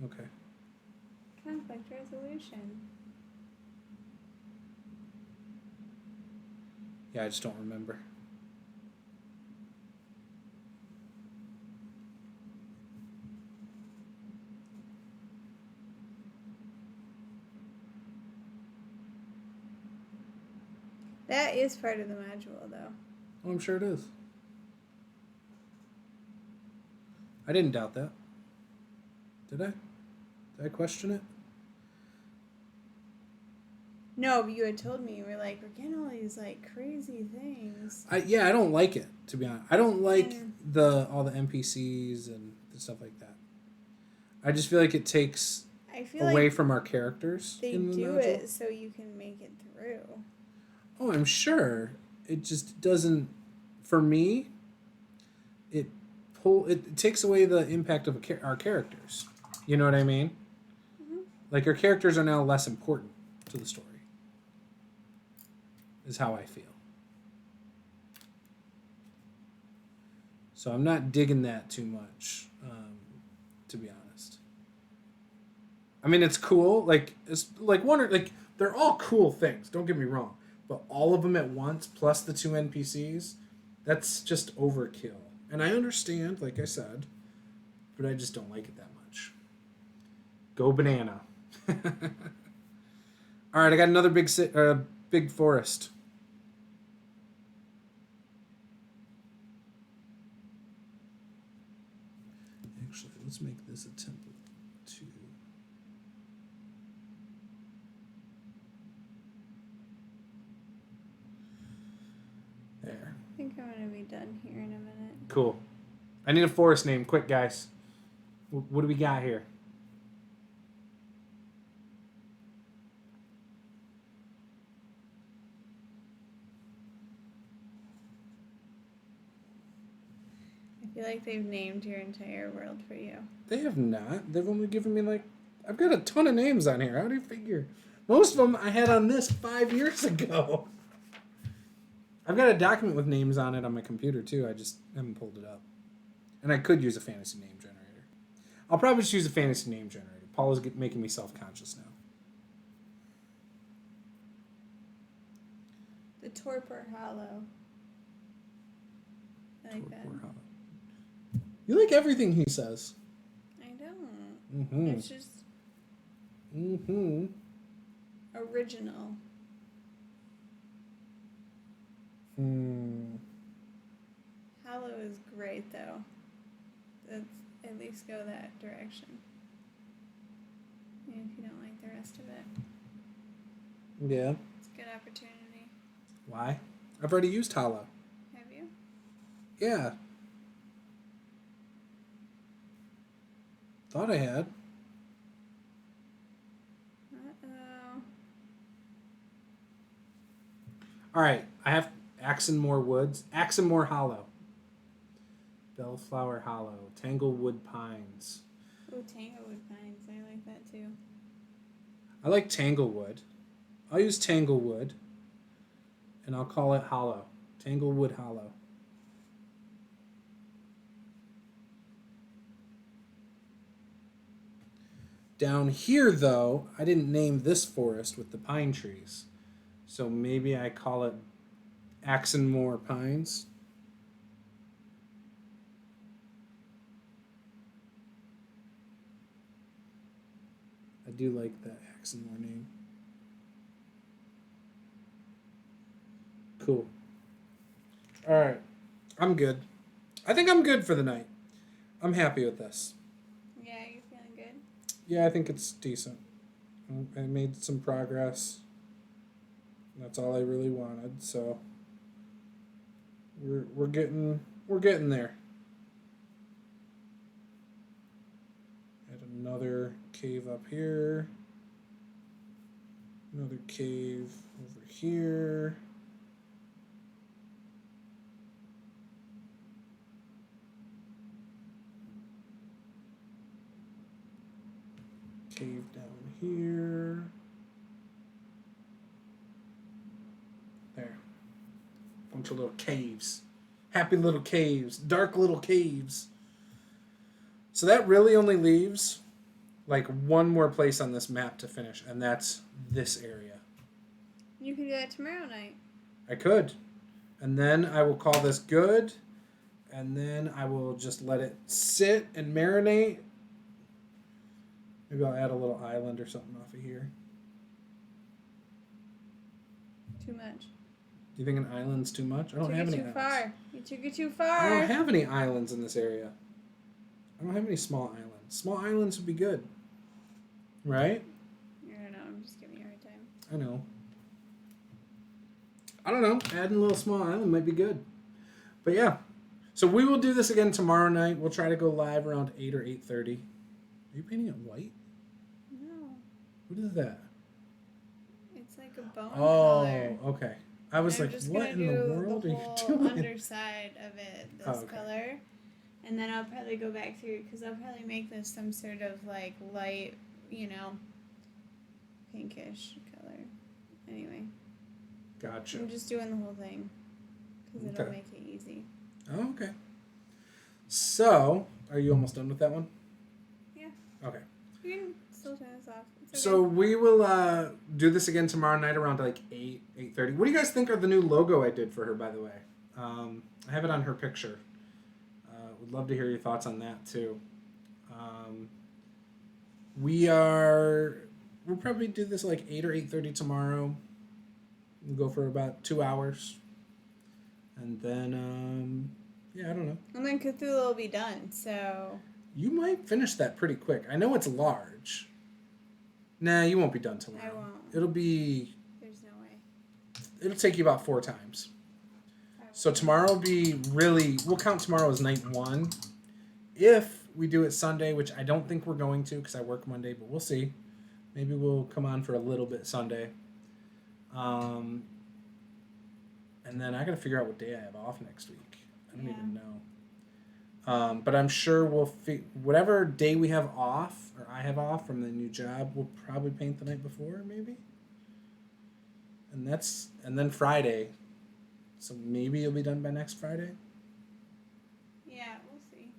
Okay. Conflict resolution. Yeah, I just don't remember. That is part of the module, though. Oh, I'm sure it is. I didn't doubt that. Did I? Did I question it? No, but you had told me, you were like, we're getting all these, like, crazy things. I don't like it, to be honest. I don't like Yeah. all the NPCs and stuff like that. I just feel like it takes I feel away like from our characters. they in the do module. it so you can make it through. Oh, I'm sure. It just doesn't. For me, it takes away the impact of our characters. You know what I mean? Mm-hmm. Like our characters are now less important to the story. Is how I feel. So I'm not digging that too much, to be honest. I mean, it's cool. Like it's like they're all cool things. Don't get me wrong, but all of them at once plus the 2 NPCs, that's just overkill. And I understand, like I said, but I just don't like it that much. Go banana. All right, I got another big forest. Actually, let's make this a template too. There. I think I'm going to be done here in a minute. Cool. I need a forest name. Quick, guys. What do we got here? I feel like they've named your entire world for you. They have not. They've only given me I've got a ton of names on here. How do you figure? Most of them I had on this 5 years ago. I've got a document with names on it on my computer too. I just haven't pulled it up. And I could use a fantasy name generator. I'll probably just use a fantasy name generator. Paula's making me self-conscious now. The Torpor Hollow. I like that. Torpor Hollow. You like everything he says. I don't. Mm-hmm. It's just Mm-hmm. original. Hmm. Hollow is great, though. Let's at least go that direction. Even if you don't like the rest of it. Yeah. It's a good opportunity. Why? I've already used Hollow. Have you? Yeah. Thought I had. Uh-oh. All right. I have Axenmore Woods. Axenmore Hollow. Bellflower Hollow. Tanglewood Pines. Oh, Tanglewood Pines. I like that, too. I like Tanglewood. I'll use Tanglewood. And I'll call it Hollow. Tanglewood Hollow. Down here, though, I didn't name this forest with the pine trees. So maybe I call it Axonmore Pines. I do like that Axonmore name. Cool. All right. I'm good. I think I'm good for the night. I'm happy with this. Yeah, you're feeling good? Yeah, I think it's decent. I made some progress. That's all I really wanted. So we're getting there. Add another cave up here. Another cave over here. Cave down here. There. Bunch of little caves. Happy little caves. Dark little caves. So that really only leaves like one more place on this map to finish, and that's this area. You can do that tomorrow night. I could. And then I will call this good, and then I will just let it sit and marinate. Maybe I'll add a little island or something off of here. Too much. Do you think an island's too much? I don't have any islands. Far. You took it too far. I don't have any islands in this area. I don't have any small islands. Small islands would be good. Right? I don't know. I'm just giving you a hard time. I know. I don't know. Adding a little small island might be good. But yeah. So we will do this again tomorrow night. We'll try to go live around 8 or 8:30. Are you painting it white? No. What is that? It's like a bone color. Oh, okay. I was like, what in the world are you doing? Underside of it, this color. And then I'll probably go back through, because I'll probably make this some sort of like light, pinkish color. Anyway. Gotcha. I'm just doing the whole thing, because it'll make it easy. Oh, okay. So, are you almost done with that one? Yeah. Okay. You can still turn this off. It's okay. So we will do this again tomorrow night around like 8:30. What do you guys think of the new logo I did for her, by the way? I have it on her picture. Would love to hear your thoughts on that too. We'll probably do this like 8 or 8:30 tomorrow. We'll go for about 2 hours. And then, I don't know. And then Cthulhu will be done, so... You might finish that pretty quick. I know it's large. Nah, you won't be done tomorrow. I won't. It'll be... There's no way. It'll take you about 4 times. So tomorrow will be really... We'll count tomorrow as night 1. If we do it Sunday, which I don't think we're going to because I work Monday, but we'll see. Maybe we'll come on for a little bit Sunday. And then I got to figure out what day I have off next week. I don't even know. But I'm sure we'll... whatever day we have off, or I have off from the new job, we'll probably paint the night before, maybe? And then Friday... So maybe you'll be done by next Friday? Yeah, we'll see.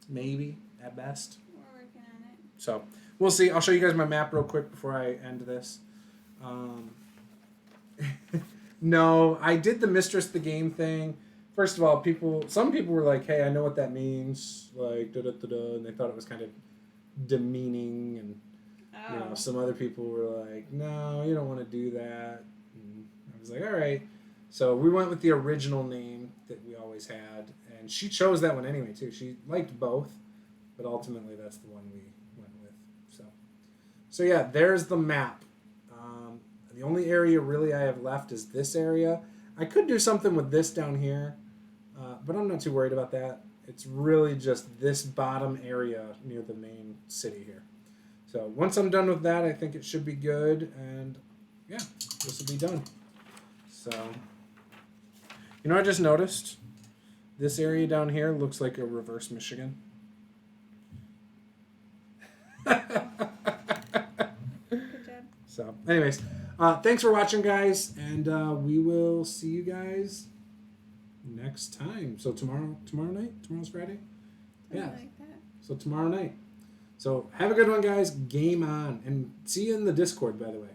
Maybe, at best. We're working on it. So, we'll see. I'll show you guys my map real quick before I end this. No, I did the Mistress the Game thing. First of all, some people were like, hey, I know what that means. Like, da-da-da-da. And they thought it was kind of demeaning. And, some other people were like, no, you don't want to do that. And I was like, all right. So we went with the original name that we always had, and she chose that one anyway too. She liked both, but ultimately that's the one we went with. So yeah, there's the map. The only area really I have left is this area. I could do something with this down here, but I'm not too worried about that. It's really just this bottom area near the main city here. So once I'm done with that, I think it should be good, and yeah, this will be done. So... You know what I just noticed? This area down here looks like a reverse Michigan. Good job. So, anyways, thanks for watching, guys, and we will see you guys next time. So tomorrow night? Tomorrow's Friday? Something like that. So tomorrow night. So have a good one, guys. Game on. And see you in the Discord, by the way.